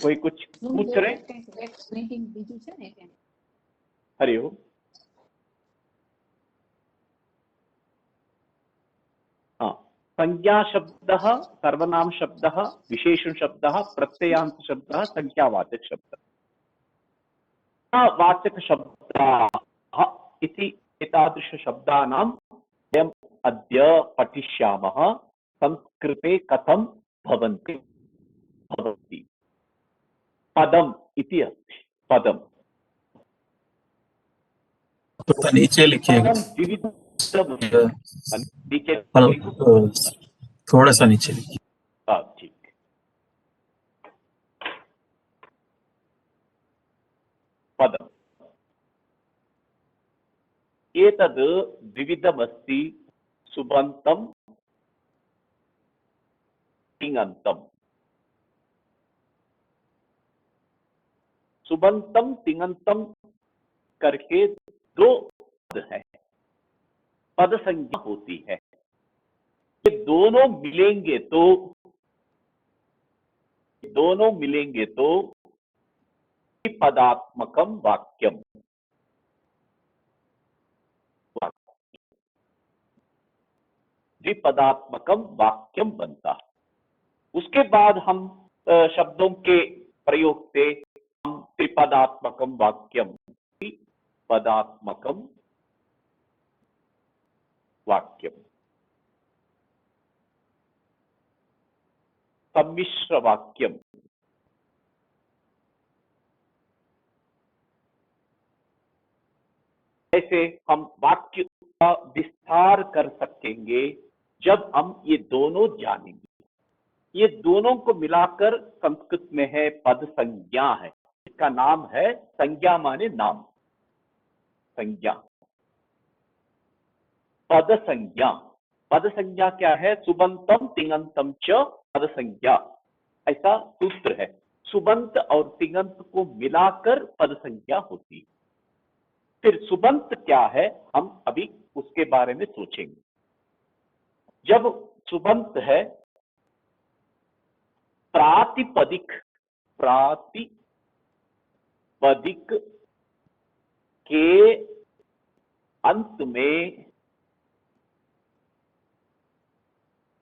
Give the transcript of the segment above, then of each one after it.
कोई कुछ पूछ रहे? हरिओम। हाँ, संज्ञा शब्दः, सर्वनाम शब्दः, विशेषण शब्दः, प्रत्ययान्त शब्दः, संख्यावाचक शब्दः। वाचक शब्दाः इति एतादृश शब्दानां वयम् अद्य पठिष्यामः। संस्कृते कथं भवन्ति। पदम इति अस्ति। पदम नीचे लिखिएगा। विविध नीचे थोड़ा सा नीचे लिखिए। ठीक। पदम एतद् द्विविधमस्ति। सुबन्तं तिङन्तं। सुबन्तं तिङन्तं करके दो पद है, पद संज्ञा होती है। ये दोनों मिलेंगे तो द्विपदात्मकम वाक्यम। द्विपदात्मकम वाक्यम बनता है। उसके बाद हम शब्दों के प्रयोग से हम त्रिपदात्मकम वाक्यम, त्रिपदात्मकम वाक्यम, सम्मिश्र वाक्यम, ऐसे हम वाक्य का विस्तार कर सकेंगे जब हम ये दोनों जानेंगे। ये दोनों को मिलाकर संस्कृत में है पद संज्ञा है। इसका नाम है संज्ञा, माने नाम, संज्ञा, पद संज्ञा। पद संज्ञा क्या है? सुबंतम तिङंतम च पद संज्ञा, ऐसा सूत्र है। सुबंत और तिङंत को मिलाकर पद संज्ञा होती है। फिर सुबंत क्या है, हम अभी उसके बारे में सोचेंगे। जब सुबंत है, प्रातिपदिक के अंत में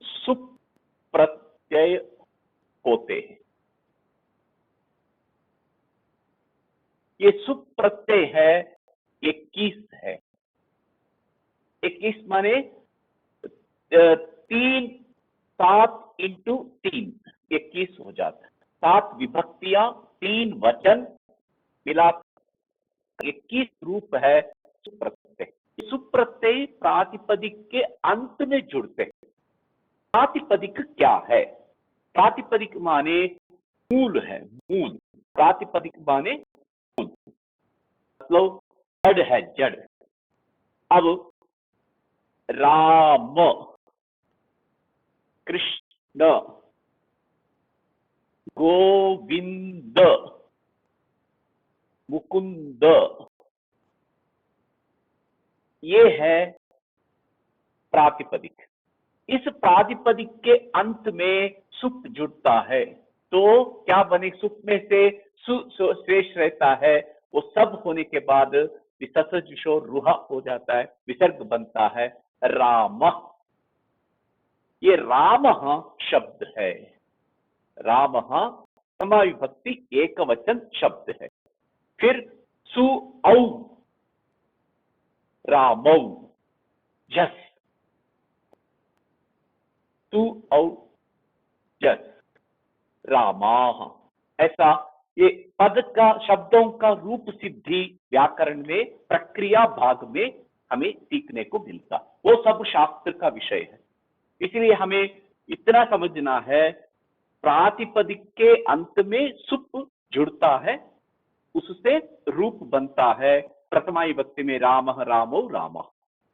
सुप प्रत्यय होते हैं। ये सुप प्रत्यय है 21 है। 21 माने 3, 7 इंटू 3 21 हो जाता है। 7 विभक्तियां, 3 वचन मिला 21 रूप है सुप्रत्यय। सुप्रत्यय प्रातिपदिक के अंत में जुड़ते हैं। प्रातिपदिक क्या है? प्रातिपदिक माने मूल है, मूल। प्रातिपदिक माने मूल, मतलब जड़ है, जड़। अब राम, कृष्ण, गोविंद, मुकुंद, ये है प्रातिपदिक। इस प्रातिपदिक के अंत में सुप जुड़ता है तो क्या बने? सुप में से शेष रहता है, वो सब होने के बाद विसर्ज विशोर रुहा हो जाता है, विसर्ग बनता है राम। ये राम शब्द है। राम समाविभक्ति एक वचन शब्द है। फिर सु औ रामौ, जस, तू औ जस रामा, ऐसा ये पद का, शब्दों का रूप सिद्धि व्याकरण में प्रक्रिया भाग में हमें सीखने को मिलता। वो सब शास्त्र का विषय है। इसलिए हमें इतना समझना है, प्रातिपदिक के अंत में सुप जुड़ता है, उससे रूप बनता है। प्रथमा विभक्ति में राम, रामो, रामा।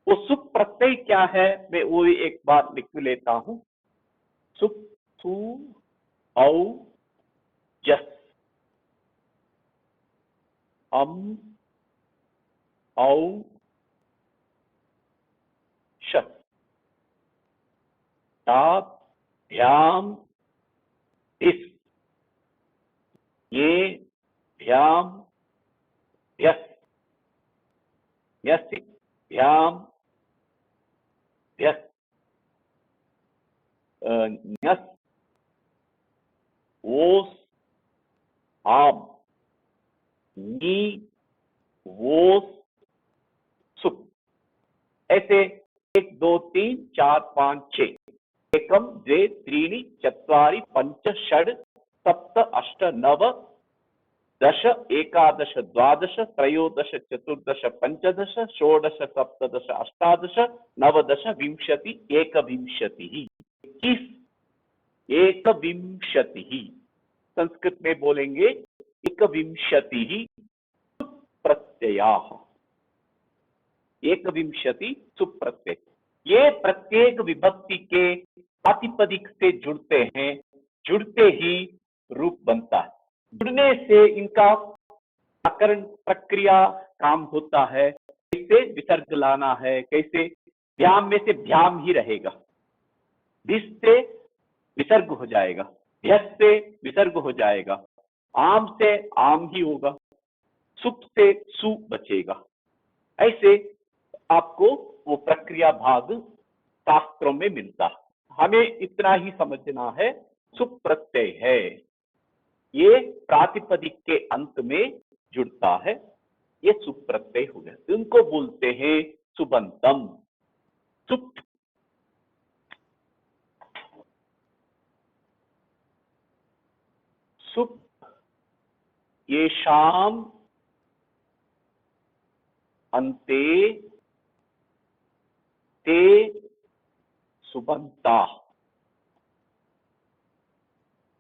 वो सुप प्रत्यय क्या है, मैं वो एक बार लिख लेता हूं। सुप, सु औ जस, अम औ शस, ताप, ध्याम, इस, ये भ्याम भ्यस यस्य भ्याम भ्यस न्यस ओस आम नी वोस सुप। ऐसे 1 2 3 4 5 6 एकम द्वे त्रीणि चत्वारि पंच षड् सप्त अष्ट नव दश एकादश द्वादश त्रयोदश चतुर्दश पंचदश षोडश सप्तदश अष्टादश नवदश विंशति एकविंशतिः 21 एकविंशतिः। संस्कृत में बोलेंगे एकविंशतिः सुप्रत्ययाः। एकविंशति सुप्रत्यय, ये प्रत्येक विभक्ति के प्रातिपदिक से जुड़ते हैं, जुड़ते ही रूप बनता है। जुड़ने से इनका व्याकरण प्रक्रिया काम होता है। कैसे विसर्ग लाना है, कैसे भ्याम में से भ्याम ही रहेगा, भिस से विसर्ग हो जाएगा, भ्यस से विसर्ग हो जाएगा, आम से आम ही होगा, सुप से सु बचेगा। ऐसे आपको वो प्रक्रिया भाग शास्त्रों में मिलता है। हमें इतना ही समझना है, सुप प्रत्यय है, ये प्रातिपदिक के अंत में जुड़ता है, ये सुप प्रत्यय हो गया। उनको बोलते हैं सुबंतम। सुप सुप येषाम अन्ते ते सुबंता,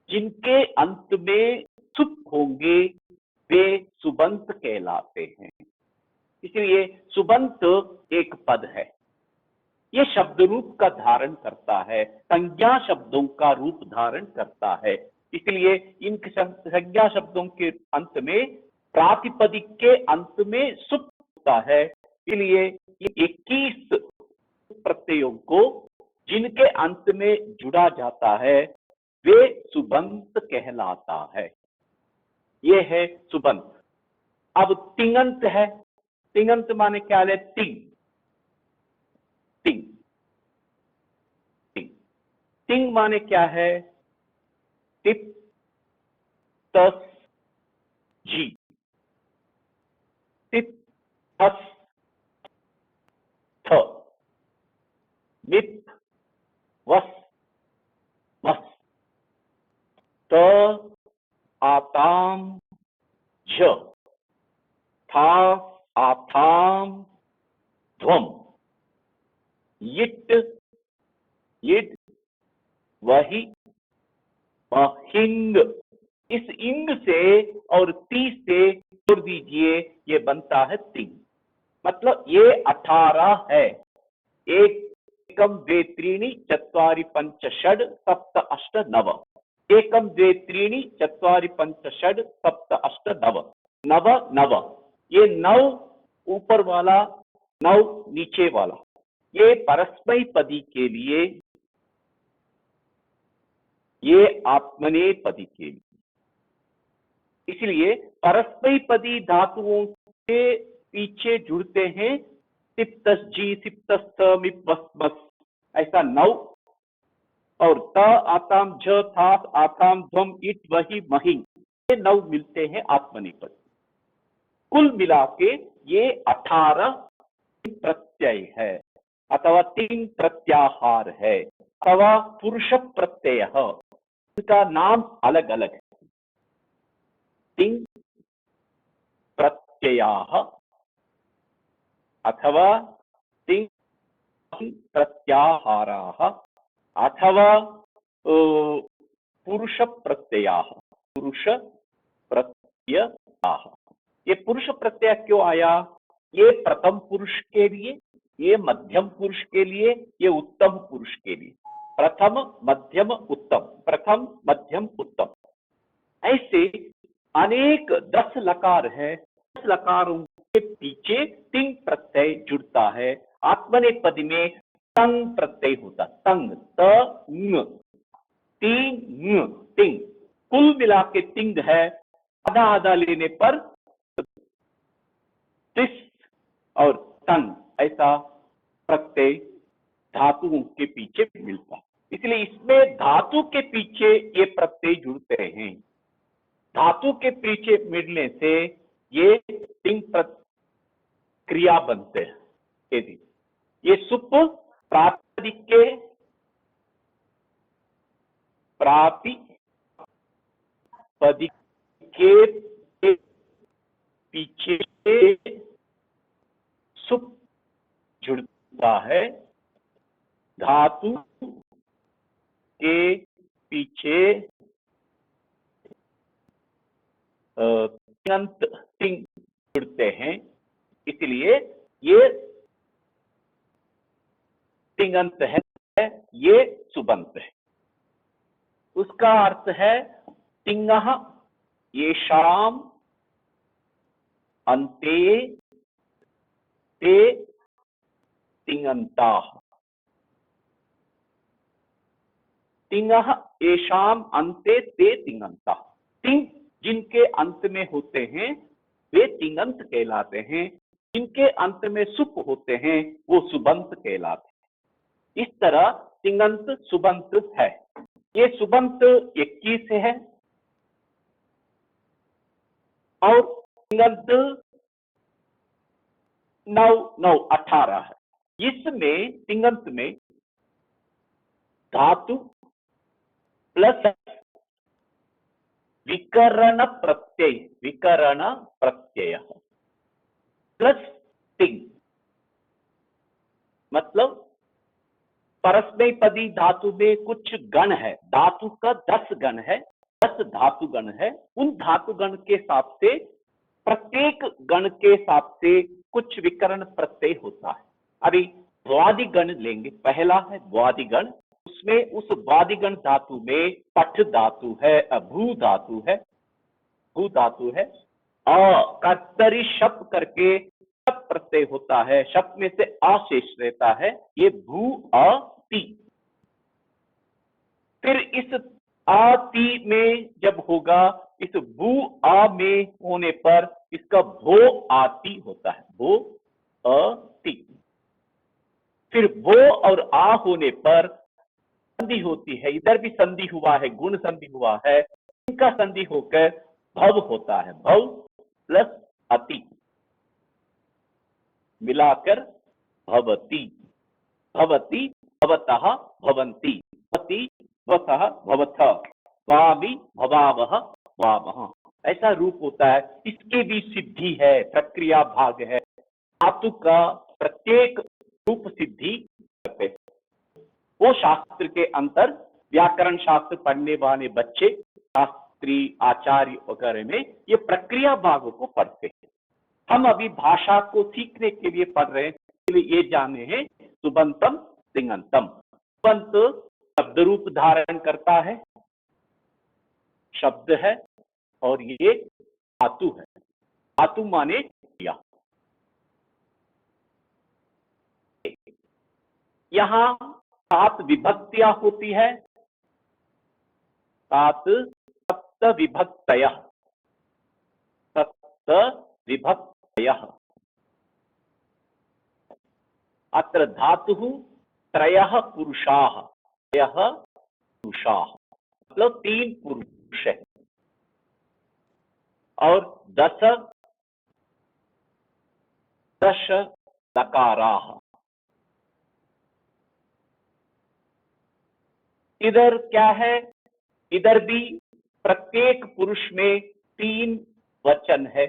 जिनके अंत में सुप होंगे वे सुबंत कहलाते हैं। इसलिए सुबंत एक पद है, ये शब्द रूप का धारण करता है, संज्ञा शब्दों का रूप धारण करता है। इसलिए इन संज्ञा शब्दों के अंत में प्रातिपदिक के अंत में सुप होता है। इसलिए ये 21 प्रत्ययों को जिनके अंत में जुड़ा जाता है वे सुबंत कहलाता है। ये है सुबंत। अब तिङंत है। तिङंत माने क्या है? तिंग तिंग तिंग तिंग माने क्या है? टिप तस जी, टिप तस थ, मिप वस वस, त आताम झ, था आथाम ध्वम, यिट यिड वही वहिंग। इस इंग से और ती से जोड़ दीजिए, ये बनता है तिंग। मतलब ये 18 है। एकम द्वे त्रीणि चत्वारि पंच षड् सप्त अष्ट नव, एकम द्वे त्रीणि चत्वारि पंच षड् सप्त अष्ट नव, नव नव। ये 9 ऊपर वाला, 9 नीचे वाला, ये परस्मै पदी के लिए, ये आत्मनेपदी के लिए। इसलिए परस्मै पदी धातुओं के पीछे जुड़ते हैं तिप्तस जी, सिप्तस्थ, मिप्वस्मस, ऐसा 9। और त आताम झ, था आताम ध्वम, इट वही मही, ये 9 मिलते हैं आत्मनेपद। कुल मिला के ये 18 प्रत्यय है, अथवा 3 प्रत्याहार है, अथवा पुरुष प्रत्यय। इनका नाम अलग अलग है। 3 प्रत्ययाः अथवा 3 प्रत्याहाराः अथवा पुरुष प्रत्ययाः, पुरुष प्रत्ययाः। ये पुरुष प्रत्यय क्यों आया? ये प्रथम पुरुष के लिए, ये मध्यम पुरुष के लिए, ये उत्तम पुरुष के लिए। प्रथम मध्यम उत्तम, प्रथम मध्यम उत्तम, ऐसे अनेक 10 लकार है। 10 लकारों के पीछे 3 प्रत्यय जुड़ता है। आत्मनेपदी में तंग प्रत्यय होता, तंग, त, न, तीन, न, तिंग। कुल मिला के तिंग है आधा आधा लेने पर तिस और तन ऐसा प्रत्यय धातुओं के पीछे मिलता है। इसलिए इसमें धातु के पीछे ये प्रत्यय जुड़ते हैं। धातु के पीछे मिलने से ये तिंग क्रिया बनते हैं। यदि ये सुप प्रातिपदिक के पीछे सुप जुड़ता है, धातु के पीछे तिङन्त तिंग जुड़ते हैं, इसलिए ये तिङन्त है, ये सुबंत है। उसका अर्थ है तिङः येषाम् अन्ते ते तिङन्ताः। तिङः येषाम् अन्ते ते तिङन्ताः। तिंग जिनके अंत में होते हैं वे तिङन्त कहलाते हैं, जिनके अंत में सुप होते हैं वो सुबंत कहलाते हैं। इस तरह तिङन्त सुबंत है। ये सुबंत 21 है और तिङन्त 18 है। इसमें तिङन्त में धातु प्लस विकरण प्रत्यय प्लस तिंग, मतलब परस्मैपदी धातु में कुछ गण है, धातु का 10 गण है, 10 धातु गण है। उन धातु गण के हिसाब से प्रत्येक गण के हिसाब से कुछ विकरण प्रत्यय होता है। अभी वादि गण लेंगे। पहला है वादि गण, उसमें उस वादि गण धातु में पठ धातु है, भू धातु है, भू धातु है, कर्तरी शप करके शप प्रत्यय होता है, शप में से अशेष रहता है, ये भू अति। फिर इस आति में जब होगा, इस भू आ में होने पर इसका भो आति होता है, भो अति। फिर भो और आ होने पर संधि होती है, इधर भी संधि हुआ है, गुण संधि हुआ है, इनका संधि होकर भव होता है, भव प्लस अति मिलाकर भवति, भवति भवतः भवन्ति, भवति भवतः भवतः, भवामि भवावः भवामः, ऐसा रूप होता है। इसके भी सिद्धि है, प्रक्रिया भाग है। धातु का प्रत्येक रूप सिद्धि करते हैं। वो शास्त्र के अंतर व्याकरण शास्त्र पढ़ने वाले बच्चे, शास्त्री आचार्य वगैरह में ये प्रक्रिया भागों को पढ़ते हैं। हम अभी भाषा को सीखने के लिए पढ़ रहे हैं, इसलिए ये जाने हैं सुबंतम तिङन्तम। सुबंत शब्द रूप धारण करता है, शब्द है, और ये धातु है। धातु माने क्रिया। यहां 7 विभक्तियां होती है, 7 सप्त विभक्तयः, सप्त विभक्तयः। अत्र धातुः त्रयः पुरुषाः, त्रयः पुरुषाः मतलब 3 पुरुष है, और 10 लकाराः। इधर क्या है, इधर भी प्रत्येक पुरुष में 3 वचन है,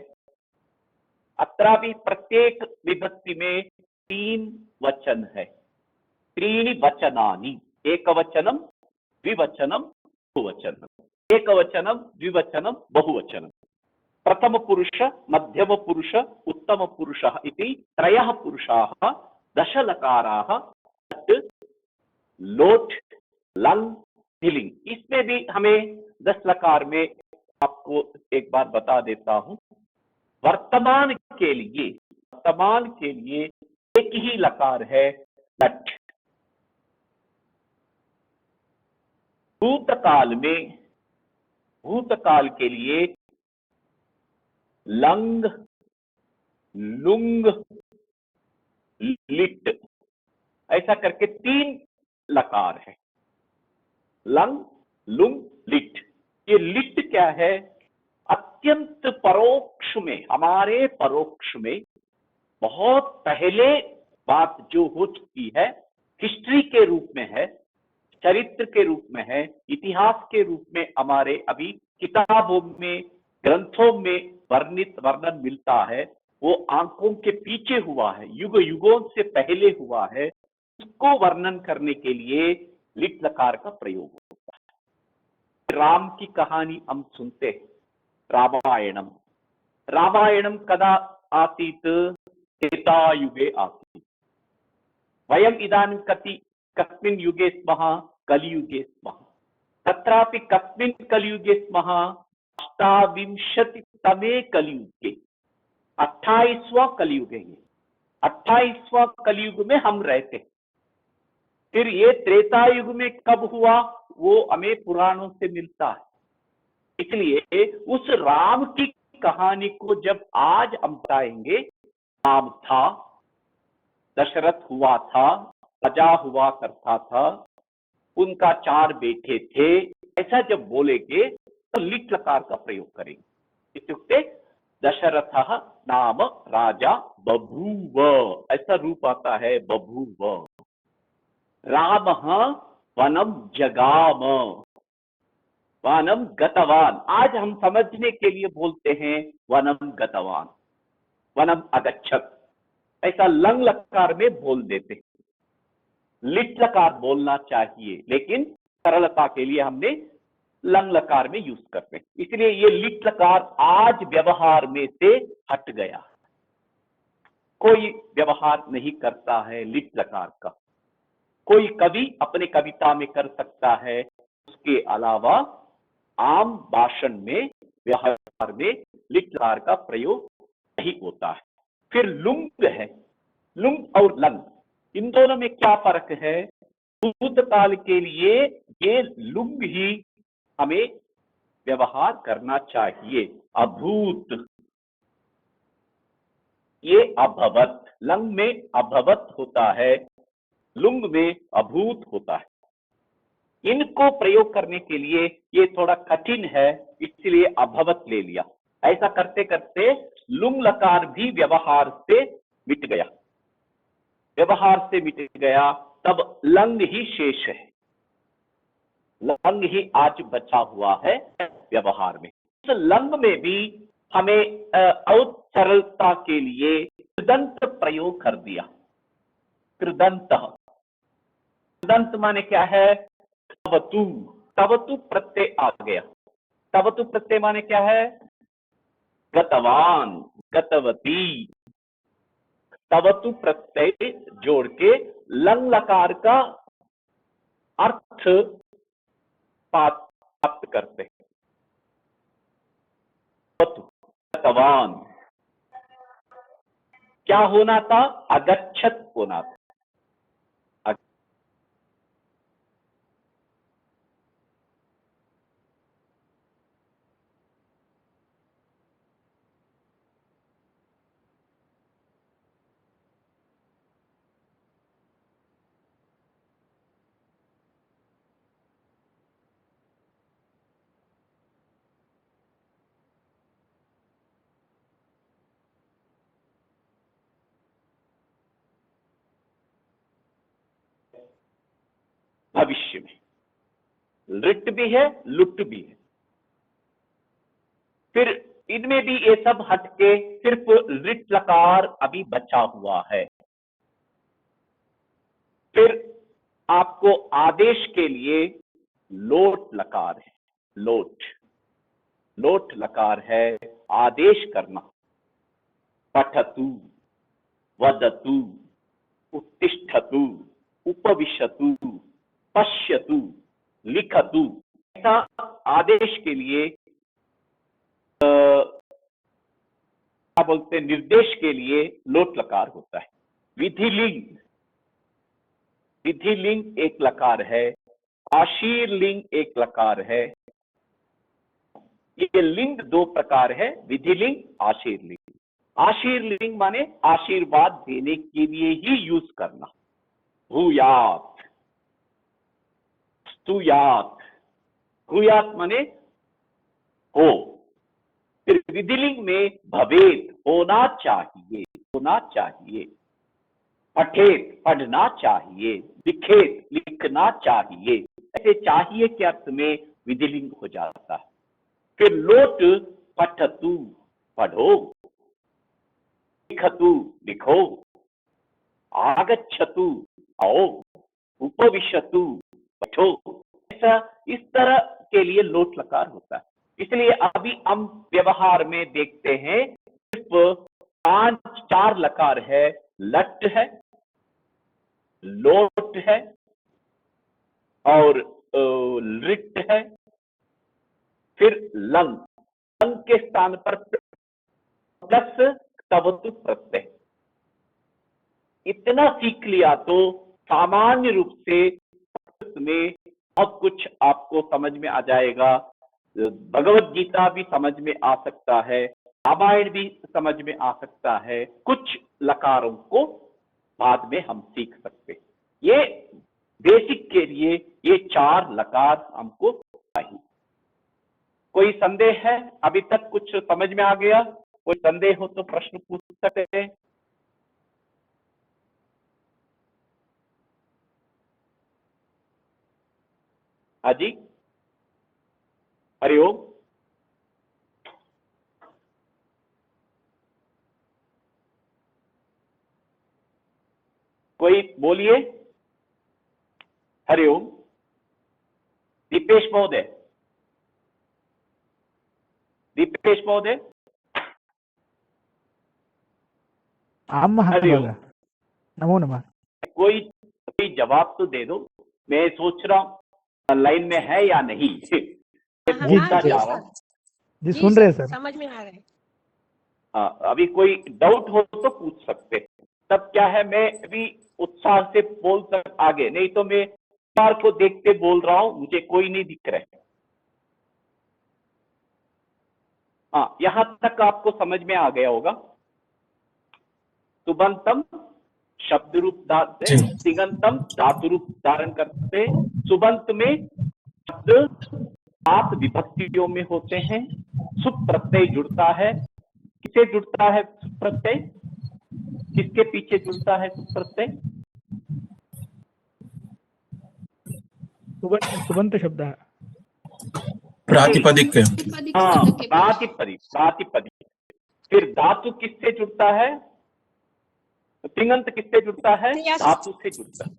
अत्र भी प्रत्येक विभक्ति में 3 वचन है। त्रीणि वचनानि, एकवचनम द्विवचनम बहुवचनम, एकवचनम द्विवचनम बहुवचनम। प्रथम पुरुष, मध्यम पुरुष, उत्तम पुरुषः इति त्रयः पुरुषाः, 10 लकाराः, लोट लंग स्त्रीलिंग। इसमें भी हमें 10 लकार में आपको एक बार बता देता हूं। वर्तमान के लिए एक ही लकार है, लट। भूतकाल के लिए लंग, लुंग, लिट, ऐसा करके 3 लकार है। लंग, लुंग, लिट। ये लिट क्या है? अत्यंत परोक्ष में, हमारे परोक्ष में बहुत पहले बात जो हो चुकी है, हिस्ट्री के रूप में है, चरित्र के रूप में है, इतिहास के रूप में हमारे अभी किताबों में, ग्रंथों में वर्णन मिलता है, वो आंखों के पीछे हुआ है, युग युगों से पहले हुआ है। उसको वर्णन करने के लिए लिट लकार का प्रयोग होता है। राम की कहानी हम सुनते हैं, रामायणम। रामायणम कदा आसीत्? त्रेतायुगे आसीत्। वयम् इदानीं कस्मिन् युगे स्मः? कलियुगे स्मः। तत्रापि कस्मिन् कलियुगे स्मः? 28तमे कलियुगे, 28वां कलियुग है। 28वां कलियुग में हम रहते। फिर ये त्रेता युग में कब हुआ, वो हमें पुराणों से मिलता है। इसलिए उस राम की कहानी को जब आज हम बताएंगे, राम था, दशरथ हुआ था, राजा हुआ करता था, उनका 4 बेटे थे, ऐसा जब बोलेंगे तो लिट लकार का प्रयोग करेंगे। इत्युक्ते दशरथः नाम राजा बभूव, ऐसा रूप आता है, बभूव। रामः वनम जगाम, वनम गतवान। आज हम समझने के लिए बोलते हैं वनम गतवान, वनम अगच्छत, ऐसा लंग लकार में बोल देते हैं। लिट लकार बोलना चाहिए, लेकिन सरलता के लिए हमने लंग लकार में यूज करते हैं। इसलिए ये लिट लकार आज व्यवहार में से हट गया, कोई व्यवहार नहीं करता है लिट लकार का। कोई कवि अपने कविता में कर सकता है, उसके अलावा आम भाषण में, व्यवहार में लिट लकार का प्रयोग नहीं होता है। फिर लुंग है। लुंग और लंग, इन दोनों में क्या फर्क है? भूतकाल के लिए ये लुंग ही हमें व्यवहार करना चाहिए। अभूत, ये अभवत। लंग में अभवत होता है, लुंग में अभूत होता है। इनको प्रयोग करने के लिए ये थोड़ा कठिन है, इसलिए अभवत ले लिया। ऐसा करते करते लुंग लकार भी व्यवहार से मिट गया, व्यवहार से मिट गया। तब लंग ही शेष है, लंग ही आज बचा हुआ है व्यवहार में। इस लंग में भी हमें और सरलता के लिए कृदंत प्रयोग कर दिया। कृदंत, कृदंत माने क्या है? तवतु, तवतु प्रत्यय आ गया। तवतु प्रत्यय माने क्या है? गतवान, गतवती। तवतु प्रत्यय जोड़ के लंग लकार का अर्थ प्राप्त करते हैं। गतवान क्या होना था? अगच्छत होना था। भविष्य में लिट भी है, लुट भी है। फिर इनमें भी ये सब हटके सिर्फ लिट लकार अभी बचा हुआ है। फिर आपको आदेश के लिए लोट लकार है। लोट, लोट लकार है आदेश करना। पठतु, वदतु, उत्तिष्ठतु, उपविशतु, पश्यतु, लिखतु, ऐसा आदेश के लिए क्या बोलते हैं, निर्देश के लिए लोट लकार होता है। विधिलिंग, विधिलिंग एक लकार है। आशीर्लिंग एक लकार है। ये लिंग दो प्रकार है, विधिलिंग, आशीर्लिंग। आशीर्लिंग माने आशीर्वाद देने के लिए ही यूज करना। भूयात, स्तुयात, भूयात माने हो। फिर विधिलिंग में भवेत, होना चाहिए, होना चाहिए। पठेत, पढ़ना चाहिए। लिखेत, लिखना चाहिए। ऐसे चाहिए के अर्थ में विधिलिंग हो जाता है। फिर लोट, पठतु, पढ़ो। लिखतु, लिखो। आगच्छतु, आओ। उपविशतु, बैठो। ऐसा इस तरह के लिए लोट लकार होता है। इसलिए अभी हम व्यवहार में देखते हैं सिर्फ 4 लकार है। लट है, लोट है, और लिट है, फिर लंग। लंग के स्थान पर प्लस तवतु प्रत्यय। इतना सीख लिया तो सामान्य रूप से में अब कुछ आपको समझ में आ जाएगा। भगवत गीता भी समझ में आ सकता है, रामायण भी समझ में आ सकता है। कुछ लकारों को बाद में हम सीख सकते हैं। ये बेसिक के लिए ये 4 लकार हमको चाहिए। कोई संदेह है? अभी तक कुछ समझ में आ गया? कोई संदेह हो तो प्रश्न पूछ सकते हैं। हाजी, हरिओम। कोई बोलिए। हरिओम। दीपेश महोदय, दीपेश महोदय। आम महाभागा, नमो नमः। कोई जवाब तो दे दो। मैं सोच रहा हूं लाइन में है या नहीं। बोलता जा रहा हूं। जी सुन रहे हैं सर, समझ में आ रहा है। हाँ, अभी कोई डाउट हो तो पूछ सकते हैं। तब क्या है, मैं भी उत्साह से बोल सक आगे, नहीं तो मैं बार को देखते बोल रहा हूं, मुझे कोई नहीं दिख रहा है। हाँ, यहां तक आपको समझ में आ गया होगा। सुबंतम शब्द रूप धाते, तिङंतम धातु रूप धारण करते। सुबंत में शब्द 7 विभक्तियों में होते हैं। सुप प्रत्यय जुड़ता है। किससे जुड़ता है सुप प्रत्यय? किसके पीछे जुड़ता है सुप प्रत्यय? सुबंत शब्द है। प्रातिपदिक है। हाँ, प्रातिपदिक, प्रातिपदिक। फिर धातु किससे जुड़ता है? तिङंत किससे जुड़ता है? धातु से जुड़ता है।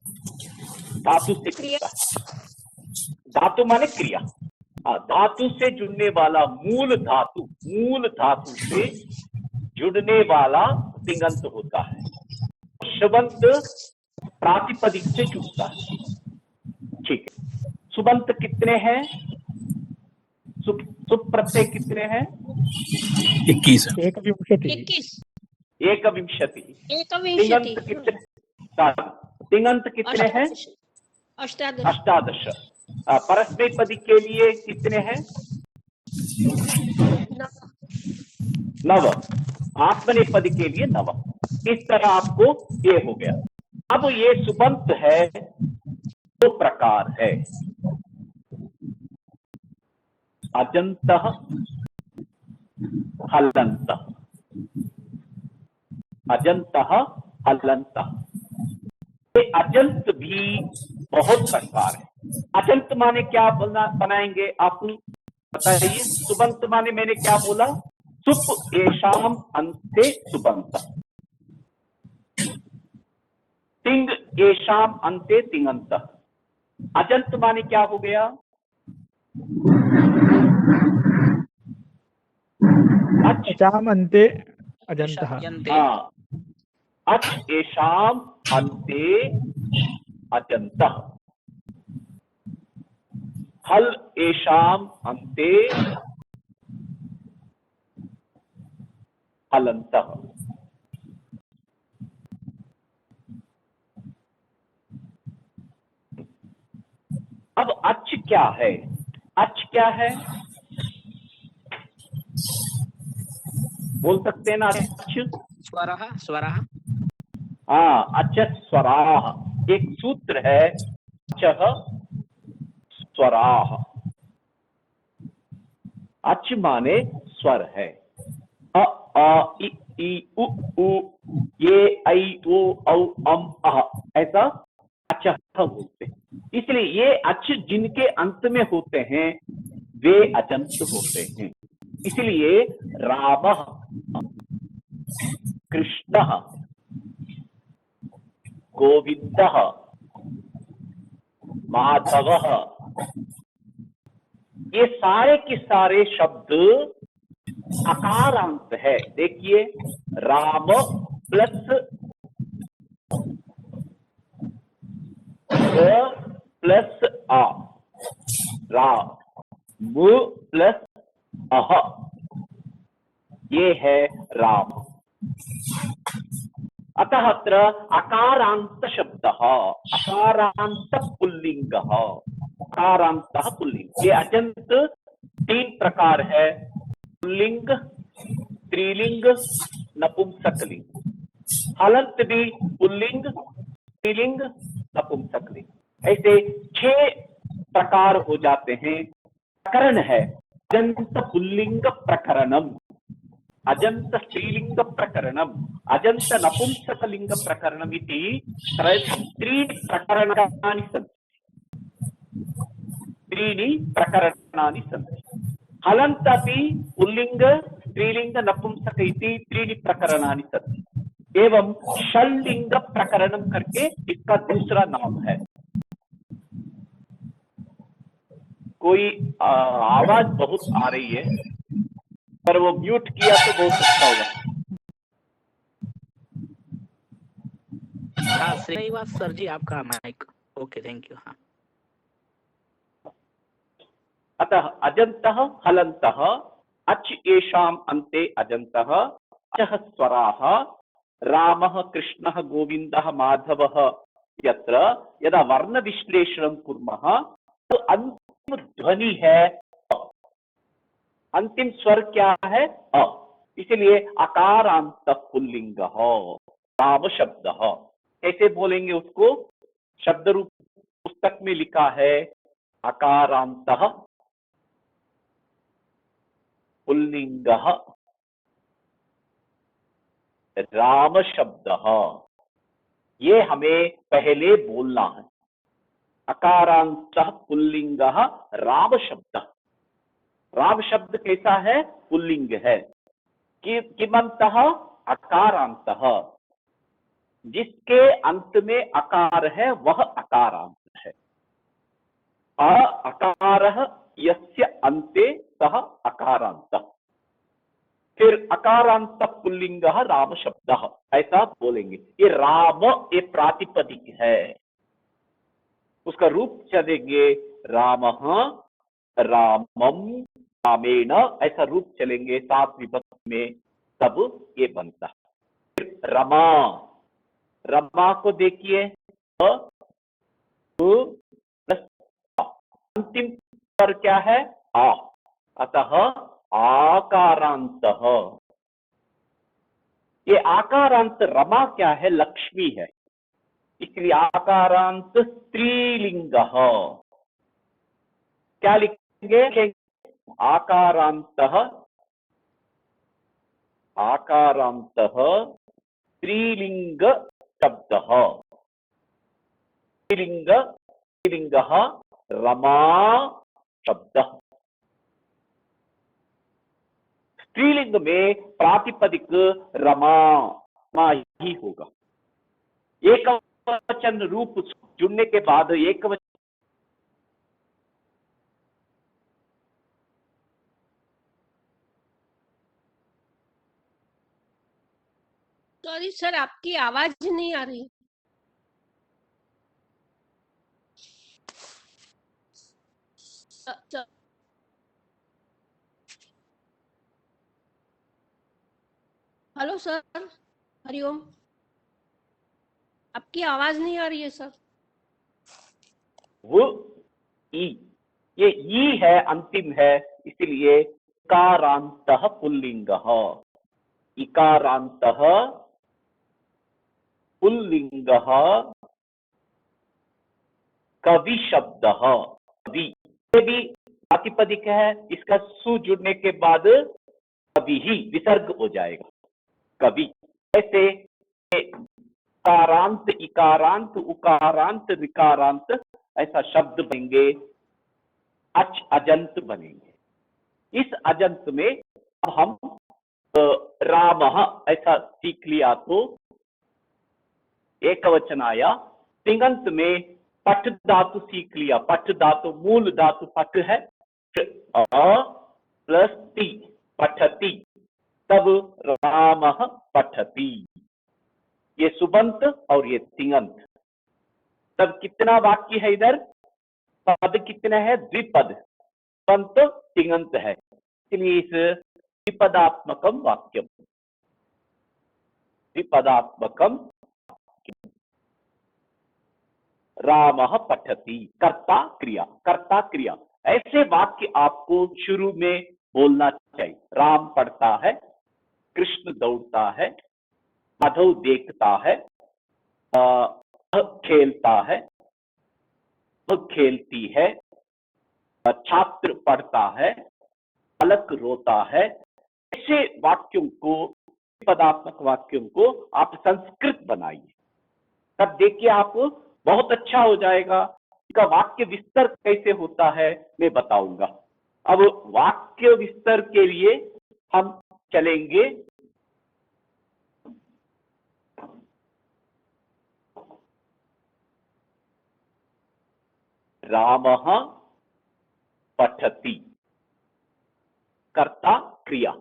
धातु से जुड़ता है। धातु माने क्रिया। धातु से जुड़ने वाला मूल धातु, मूल धातु से जुड़ने वाला तिङंत होता है। सुबंत प्रातिपदिक से जुड़ता है। ठीक है। सुबंत कितने हैं? सुप प्रत्यय कितने हैं? 21। एकविंशति। तिङंत कितने? तिङंत कितने हैं? अष्टादश। परस्मैपदी के लिए कितने हैं? 9। आत्मनेपदी के लिए 9। इस तरह आपको ये हो गया। अब ये सुबंत है, 2 प्रकार है। अजंतः, हलंतः। अजंतः, हलंतः। ये अजंत भी बहुत प्रकार है। अजंत माने क्या बनाएंगे आप बताइए? सुबंत माने मैंने क्या बोला? सुप एषाम अन्ते सुबंत, तिंग एषाम अन्ते तिङंत। अजंत माने क्या हो गया? अचाम अन्ते अजंतः। हाँ, अच एषाम अन्ते अजंतः, हल एषाम अन्ते हलंतः। अब अच क्या है? अच क्या है? बोल सकते हैं ना अच्छ? स्वरः स्वरः हाँ, अच स्वराह एक सूत्र है, अचः स्वराह। अच माने स्वर है। अ आ इ ई उ ऊ ये ऐ ओ औ अम अह ऐसा अचः बोलते हैं। इसलिए ये अच जिनके अंत में होते हैं वे अजंत होते हैं। इसलिए रामः, कृष्णः, गोविंदः, माधवः, ये सारे के सारे शब्द अकारांत है। देखिए, राम प्लस प्लस आ, राम, मु प्लस अह, ये है राम। अतः अत्र अकारांत शब्दः, अकारांत पुल्लिंगः, अकारांतः पुल्लिंग। ये अजंत तीन प्रकार है, पुल्लिंग, स्त्रीलिंग, नपुंसकलिंग। हलंत भी पुल्लिंग, स्त्रीलिंग, नपुंसकलिंग, ऐसे 6 प्रकार हो जाते हैं। प्रकरण है अजंत पुल्लिंग प्रकरणम, अजंत स्त्रीलिंग प्रकरणम, अजंत नपुंसकलिंग प्रकरणम इति त्रीणि प्रकरणानि सन्ति। त्रीणि प्रकरणानि सन्ति। हलन्तापि पुल्लिंग, स्त्रीलिंग, नपुंसक इति त्रीणि प्रकरणानि सन्ति। एवं षल्लिंग प्रकरणम करके इसका दूसरा नाम है। कोई आवाज बहुत आ रही है, पर वो म्यूट किया तो बहुत अच्छा होगा। हाँ श्रीनिवास सर जी आपका माइक ओके थैंक यू। हाँ अतः अजंतः हलन्तः अच येषाम् अन्ते अजन्तः अचः स्वराः रामः कृष्णः गोविन्दः माधवः यत्र यदा वर्ण विश्लेषणं कुर्मः तो अंतिम ध्वनि है अ। अंतिम स्वर क्या है अ, इसलिए अकारांत पुल्लिंगः राम शब्दः। कैसे बोलेंगे उसको? शब्द रूप पुस्तक में लिखा है अकारांतः पुल्लिंगः राम शब्दः। ये हमें पहले बोलना है। अकारांतः पुल्लिंगः राम शब्दः। राम शब्द कैसा है? पुल्लिंग है। किमन्तः अकारांतः, जिसके अंत में अकार है वह अकारांत है। अकारः यस्य अन्ते सः अकारांतः। फिर अकारांत पुल्लिंगः राम शब्दः, ऐसा बोलेंगे। ये राम ये प्रातिपदिक है, उसका रूप चलेंगे रामः, रामम, रामेण, ऐसा रूप चलेंगे 7 विभक्ति में, तब ये बनता है। फिर रमा, रमा को देखिए अंतिम पर क्या है? आ, अतः आकारांतः। ये आकारांत रमा क्या है? लक्ष्मी है, इसलिए आकारांत स्त्रीलिंगः। क्या लिखेंगे? आकारांतः, आकारांतः स्त्रीलिंग शब्दः। स्त्रीलिंगः रमा शब्दः। स्त्रीलिंग में प्रातिपदिक रमा ही होगा। एकवचन रूप जुड़ने के बाद एकवचन सॉरी सर आपकी आवाज नहीं आ रही। हेलो सर, हरिओम, आपकी आवाज नहीं आ रही है सर। वो ई, ये ई है, अंतिम है, इसलिए कारांतः पुल्लिंगः। इकारान्तः पुल्लिंगः कवि शब्दः। कवि ये भी प्रातिपदिक है, इसका सु जुड़ने के बाद कवि ही विसर्ग हो जाएगा, कवि। ऐसे कारांत, इकारांत, उकारांत, ऋकारांत ऐसा शब्द बनेंगे, अच अजंत बनेंगे। इस अजंत में अब हम रामः ऐसा सीख लिया तो एकवचन आया। तिङंत में पठ धातु सीख लिया, पठ धातु मूल धातु पठ है, अ प्लस ति पठति, तब रामः पठति। ये सुबंत और ये तिङंत। तब कितना वाक्य है इधर, पद कितने हैं, द्विपद, सुबंत तिङंत है, इसलिए इस द्विपदात्मकम वाक्यम, द्विपदात्मकम रामः पठति। कर्ता क्रिया, कर्ता क्रिया, ऐसे वाक्य आपको शुरू में बोलना चाहिए। राम पढ़ता है, कृष्ण दौड़ता है, माधव देखता है, खेलता है, खेलती है, छात्र पढ़ता है, बालक रोता है। ऐसे वाक्यों को, पदात्मक वाक्यों को आप संस्कृत बनाइए, तब देखिए आप बहुत अच्छा हो जाएगा। इसका वाक्य विस्तार कैसे होता है मैं बताऊंगा। अब वाक्य विस्तार के लिए हम चलेंगे रामः पठति, कर्ता क्रिया,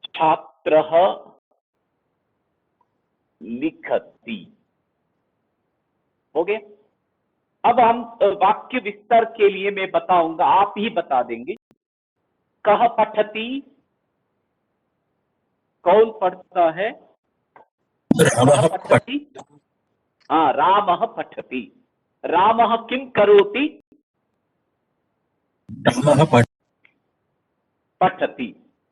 छात्रः लिखति। हो गया। अब हम वाक्य विस्तार के लिए मैं बताऊंगा, आप ही बता देंगे। कह पठति, कौन पढ़ता है, रामः पठति, हाँ रामः पठति। रामः किं करोति, रामः पठति।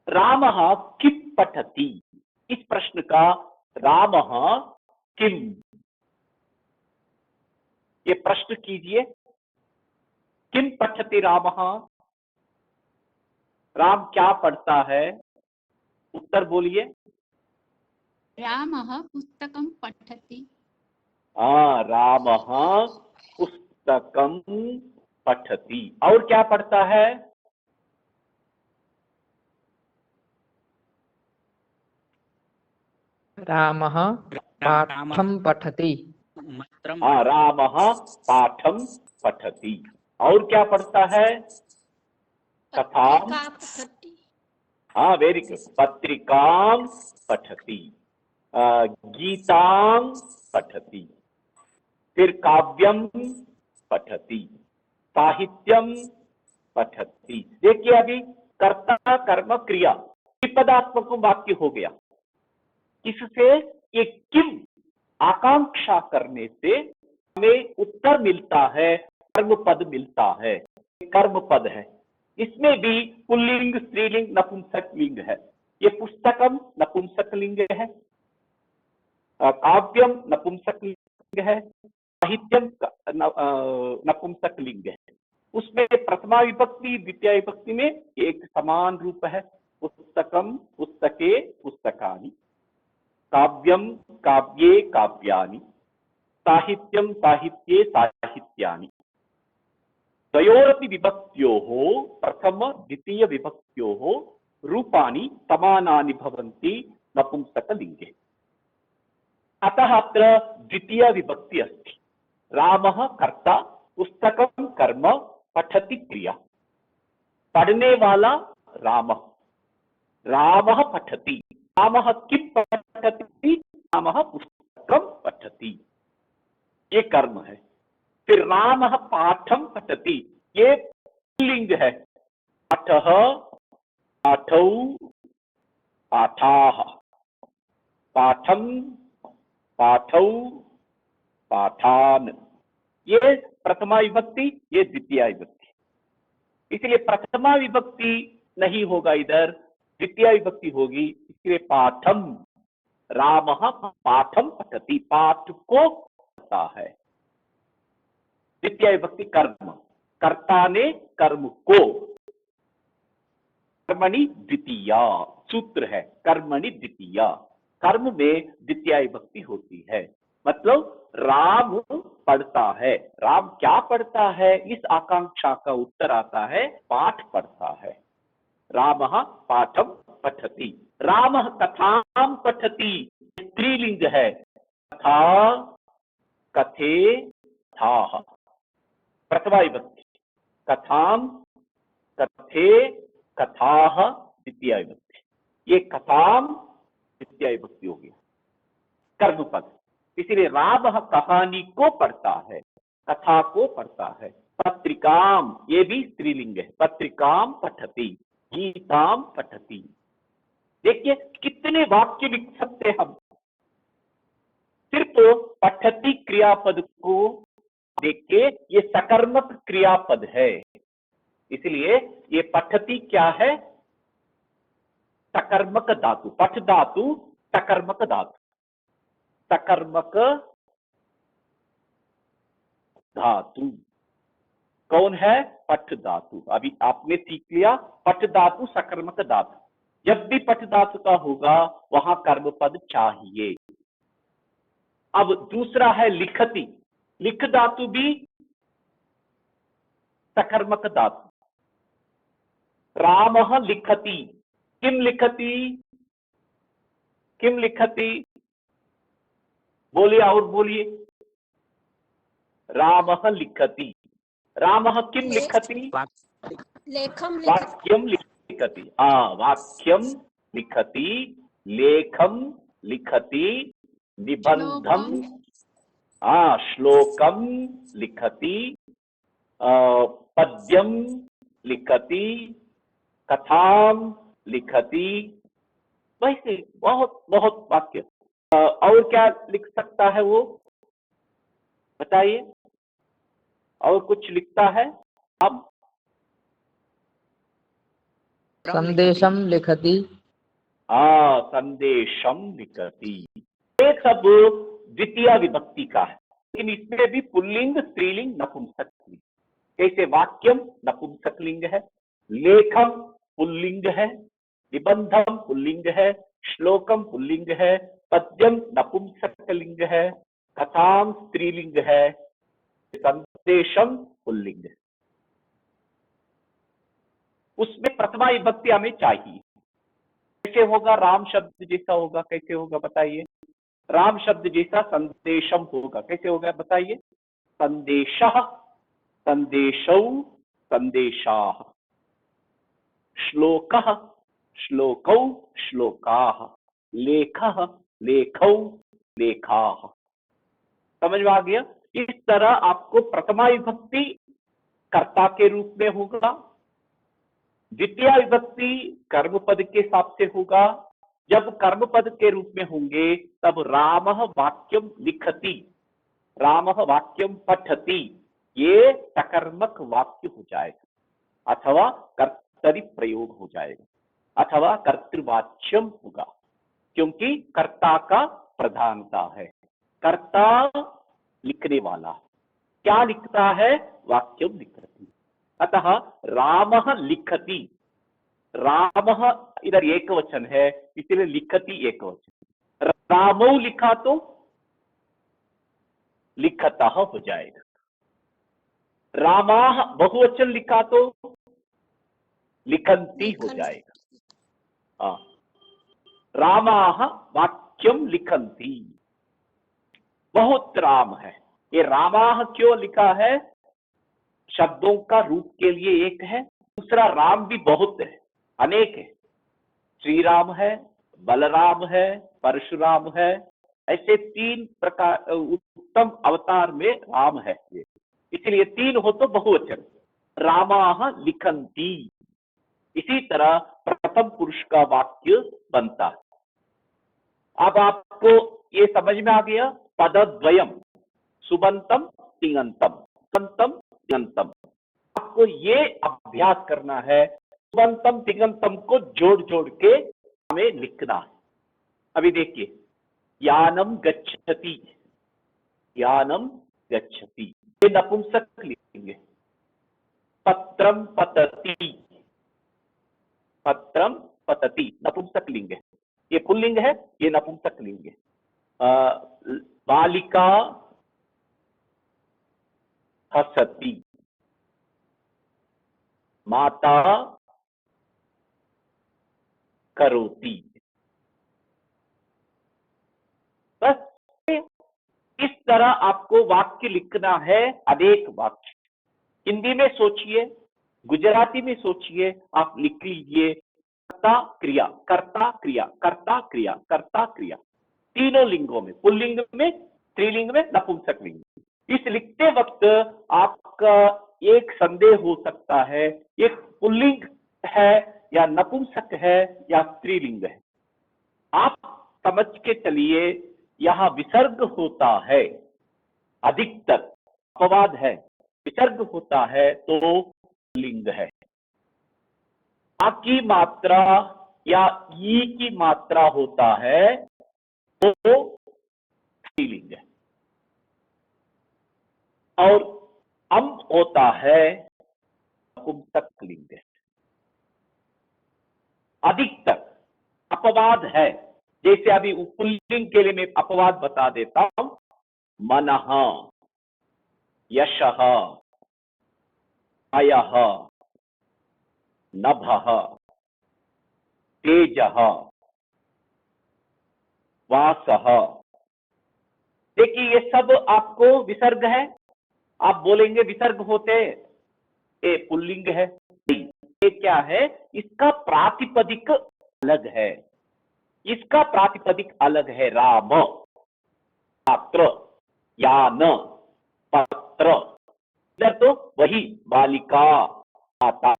रामः किं पठति, इस प्रश्न का रामः किम, ये प्रश्न कीजिए। किम पठति रामः, राम क्या पढ़ता है, उत्तर बोलिए। रामः पुस्तकं पठति। रामः पुस्तकं पठति। और क्या पढ़ता है, रामः पाठं पठति। रामः पाठं पठति। और क्या पढ़ता है, कथां, पत्रिका पठति। वेरी गुड, पत्रिकां पठति, गीतां पठति, फिर काव्यम पठति, साहित्यम पठति। देखिए अभी कर्ता कर्म क्रिया विपदात्मक वाक्य हो गया। इससे एक किम आकांक्षा करने से हमें उत्तर मिलता है, कर्म पद मिलता है, कर्म पद है। इसमें भी पुल्लिंग, स्त्रीलिंग, नपुंसकलिंग है। ये पुस्तकम नपुंसकलिंग है, काव्यम नपुंसकलिंग है, साहित्यम नपुंसकलिंग है। उसमें प्रथमा विभक्ति द्वितीय विभक्ति में एक समान रूप है। पुस्तकम पुस्तके पुस्तकानि, काव्यम काव्ये काव्यानि, साहित्यम साहित्ये साहित्यानि। द्वयोरपि विभक्त्योः प्रथम द्वितीय विभक्त्योः रूपाणि समानानि भवन्ति नपुंसकलिङ्गे। अतः अत्र द्वितीय विभक्ति अस्ति। रामः कर्ता, पुस्तकं कर्म, पठति क्रिया। पढ़ने वाला रामः, रामः पठति। रामः किं पठति, रामः पुस्तकं पठति, ये कर्म है। फिर रामः पाठं पठति, ये लिंग है। पाठः, पाठौ, पाठाः, पाठं, पाठौ, पाठान। ये प्रथमा विभक्ति, ये द्वितीय विभक्ति। इसलिए प्रथमा विभक्ति नहीं होगा, इधर द्वितीय विभक्ति होगी, इसलिए पाठम, रामः पाठम पठति, पाठ को पढ़ता है। द्वितीय विभक्ति कर्म, कर्ता ने कर्म को, कर्मणि द्वितीया सूत्र है, कर्मणि द्वितीया, कर्म में द्वितीय विभक्ति होती है। मतलब राम पढ़ता है। राम क्या पढ़ता है, इस आकांक्षा का उत्तर आता है पाठ पढ़ता है। रामः पाठम पठति। रामः कथां पठति, स्त्रीलिंग है, कथा, कथे, कथाः, प्रथमा विभक्ति, कथां, कथे, कथाः द्वितीय विभक्ति। ये कथां द्वितीय विभक्ति हो गया, कर्म पद। इसलिए राम कहानी को पढ़ता है, कथा को पढ़ता है। पत्रिकाम, ये भी स्त्रीलिंग है, पत्रिकाम पठति, गीताम पठति। देखिए कितने वाक्य लिख सकते हम, सिर्फ पठति क्रियापद को देख के, ये सकर्मक क्रियापद है, इसलिए ये पठति क्या है, सकर्मक धातु, पठ धातु सकर्मक धातु, सकर्मक धातु कौन है, पठ धातु। अभी आपने सीख लिया, पठ धातु सकर्मक धातु। जब भी पठ धातु का होगा वहां कर्म पद चाहिए। अब दूसरा है लिखति, लिख धातु भी सकर्मक धातु। रामः लिखति, किम लिखति, किम लिखति, बोलिए और बोलिए। रामः लिखति, रामः किम लिखति, लेखम वाक्यम लिखति। वाक्यम लिखति, लेखम लिखति, निबंधम, श्लोकम लिखति, पद्यम लिखति, कथाम लिखति। वैसे बहुत बहुत वाक्य। और क्या लिख सकता है वो, बताइए, और कुछ लिखता है अब? संदेशम लिखति। संदेशम लिखति। ये सब द्वितीय विभक्ति का है, लेकिन इसमें भी पुल्लिंग, स्त्रीलिंग, नपुंसकलिंग। जैसे वाक्यम नपुंसकलिंग है, लेखम पुल्लिंग है, निबंधम पुल्लिंग है, श्लोकम पुल्लिंग है, पद्यम नपुंसकलिंग है, कथाम स्त्रीलिंग है, संदेशम पुल्लिंग है। उसमें प्रथमा विभक्ति हमें चाहिए। कैसे होगा, राम शब्द जैसा होगा, कैसे होगा बताइए। राम शब्द जैसा संदेशम होगा, कैसे होगा बताइए। संदेशः, संदेशौ, संदेशाः। श्लोकः, श्लोकौ, श्लोकाः। लेखः, लेखौ, लेखाः। समझ में आ गया। इस तरह आपको प्रथमा विभक्ति कर्ता के रूप में होगा, द्वितीय विभक्ति कर्म पद के हिसाब से होगा। जब कर्म पद के रूप में होंगे तब रामः वाक्यम लिखति, रामः वाक्यम पठति, ये सकर्मक वाक्य हो जाएगा, अथवा कर्तरि प्रयोग हो जाएगा, अथवा कर्तृवाच्यम होगा, क्योंकि कर्ता का प्रधानता है। कर्ता लिखने वाला क्या लिखता है, वाक्यम लिखति। अतः रामः लिखति, रामः इधर एक वचन है इसलिए लिखति एक वचन। रामौ लिखा तो लिखतः हो जाएगा। रामाः बहुवचन लिखा तो लिखन्ति हो जाएगा। रामाः वाक्यम लिखन्ति। बहुत राम है। ये रामाः क्यों लिखा है, शब्दों का रूप के लिए एक है, दूसरा राम भी बहुत है, अनेक है। श्री राम है, बलराम है, परशुराम है, ऐसे तीन प्रकार उत्तम अवतार में राम है। इसलिए तीन हो तो बहुवचन, रामाः लिखन्ति। इसी तरह प्रथम पुरुष का वाक्य बनता है। अब आपको ये समझ में आ गया, पदद्वयम, सुबंतम तिङंतम, संतम तिङंतम। आपको ये अभ्यास करना है, पुबंतम तिगंतम को जोड़ जोड़ के हमें लिखना है। अभी देखिए, यानम गच्छति, यानम गच्छति, ये नपुंसक लिखेंगे। पत्रम पतति, पत्रम पतति नपुंसक लिंग है, ये पुल्लिंग है, ये नपुंसक लिंग है। बालिका हसति, माता करोति। बस इस तरह आपको वाक्य लिखना है, अनेक वाक्य। हिंदी में सोचिए, गुजराती में सोचिए, आप लिख लीजिए कर्ता क्रिया, कर्ता क्रिया, कर्ता क्रिया, कर्ता क्रिया, तीनों लिंगों में, पुल्लिंग में, स्त्रीलिंग में, नपुंसक लिंग में। इस लिखते वक्त आपका एक संदेह हो सकता है, ये पुल्लिंग है या नपुंसक है या स्त्रीलिंग है। आप समझ के चलिए, यहां विसर्ग होता है, अधिकतर अपवाद है, विसर्ग होता है तो लिंग है। आ की मात्रा या ई की मात्रा होता है तो स्त्रीलिंग है, और अम होता है नपुंसक लिंग है। अधिकतर अपवाद है, जैसे अभी पुल्लिंग के लिए मैं अपवाद बता देता हूं। मनः, यशः, अयः, नभः, तेजः, वासः। देखिए ये सब आपको विसर्ग है। आप बोलेंगे विसर्ग होते ये पुल्लिंग है, नहीं, ये क्या है, इसका प्रातिपदिक अलग है, इसका प्रातिपदिक अलग है। राम, पात्र, यान, पत्र, इधर तो वही बालिका, माता,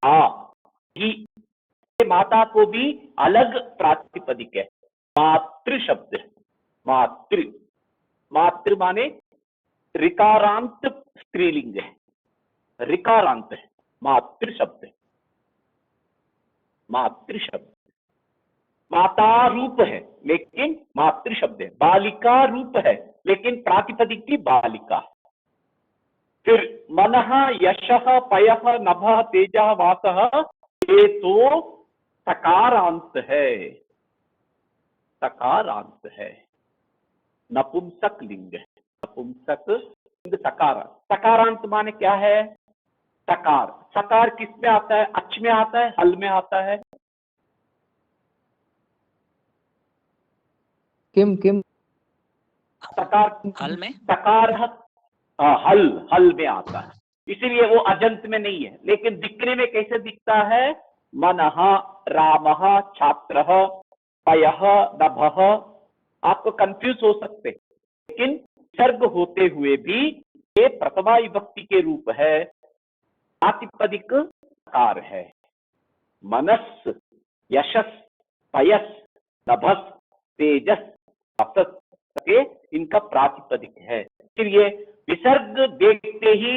ही, माता को भी अलग प्रातिपदिक है। मातृ शब्द है, मातृ, मातृ माने ऋकारांत स्त्रीलिंग है, ऋकारांत है, मातृ शब्द है, मातृ शब्द। माता रूप है लेकिन मातृ शब्द है। बालिका रूप है लेकिन प्रातिपदिक की बालिका। फिर मनः, यशः, पयः, नभः, तेजः, वासः, ये तो सकारांत है, सकारांत है, नपुंसक लिंग है, नपुंसक लिंग सकारांत। सकारांत माने क्या है, सकार, सकार किस में आता है, अच में आता है, हल में आता है। किम किम सकार, हल में, सकार हल, हल में आता है, इसीलिए वो अजंत में नहीं है। लेकिन दिखने में कैसे दिखता है, मनः, रामः, छात्रः, पयः, नभः, आपको कंफ्यूज हो सकते, लेकिन विसर्ग होते हुए भी ये प्रथमा विभक्ति के रूप है, प्रातिपदिक सकार है। मनस, यशस, पयस, नभस, तेजस, वासस के इनका प्रातिपदिक है। इसलिए विसर्ग देखते ही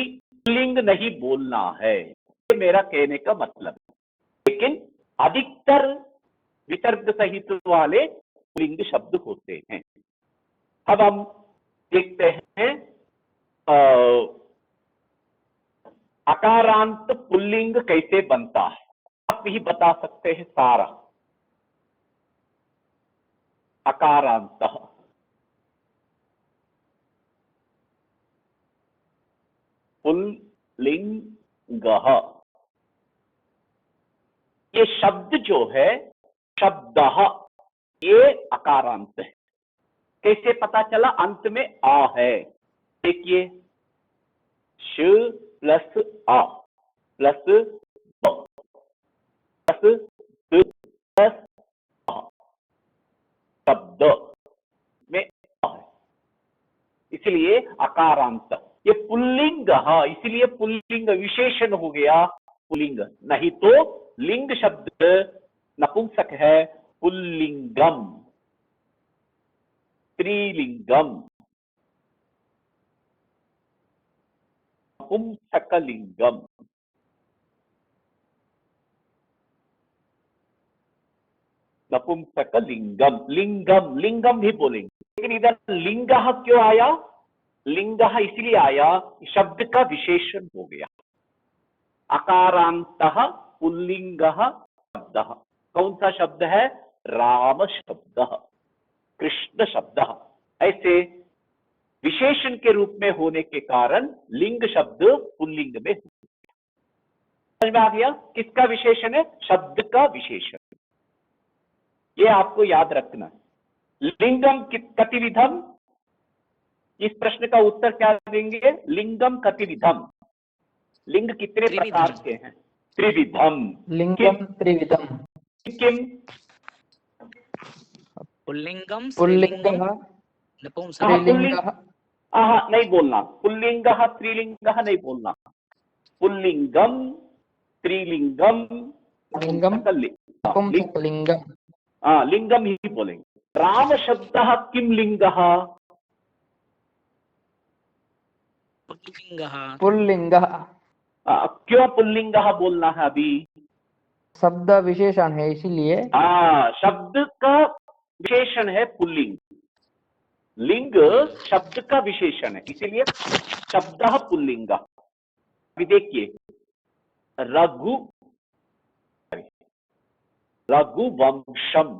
लिंग नहीं बोलना है, ये मेरा कहने का मतलब है। लेकिन अधिकतर विसर्ग सहित वाले लिंग शब्द होते हैं। अब हम देखते हैं अकारांत पुल्लिंग कैसे बनता है। आप ही बता सकते हैं सारा। अकारांत, पुल्लिंगः, ये शब्द जो है, शब्दः, ये अकारांत है। कैसे पता चला, अंत में आ है। देखिए, श प्लस आ प्लस ब प्लस द प्लस आ, शब्द में आ है, इसलिए अकारांत। ये पुल्लिंग, हाँ, इसलिए पुल्लिंग विशेषण हो गया पुल्लिंग, नहीं तो लिंग शब्द नपुंसक है। पुल्लिंगम, स्त्रीलिंगम, नपुंसकलिंगम। नपुंसक लिंगम, लिंगम लिंगम भी बोलेंगे, लेकिन इधर लिंगः क्यों आया? लिंगः इसलिए आया शब्द का विशेषण हो गया। अकारांतः पुल्लिंगः शब्दः, कौन सा शब्द है? राम शब्दः, कृष्ण शब्दः। ऐसे विशेषण के रूप में होने के कारण लिंग शब्द पुल्लिंग में हो गया। समझ में आ गया? किसका विशेषण है? शब्द का विशेषण। ये आपको याद रखना। लिंगम कतिविधम, इस प्रश्न का उत्तर क्या देंगे? लिंगम कतिविधम, लिंग कितने प्रकार के हैं? त्रिविधम। लिंगम त्रिविधम। किम? पुल्लिंगम, पुल्लिंगः स्त्रीलिंगम, नपुंसक। स्त्रीलिंगः। नहीं बोलना, पुल्लिंगः स्त्रीलिंगः नहीं बोलना, पुल्लिंगम स्त्रीलिंगम लिंगम नपुंसकलिंगम। नपुंसकलिंगम। लिंगम ही बोलेंगे। राम शब्दः किम लिंगः? पुल्लिंगः। पुल्लिंगः। क्यों पुल्लिंगः बोलना है अभी? शब्द विशेषण है इसीलिए। शब्द का विशेषण है पुल्लिंग, लिंग शब्द का विशेषण है, इसीलिए शब्दः पुल्लिंग। अभी देखिए, रघु रघुवंशम,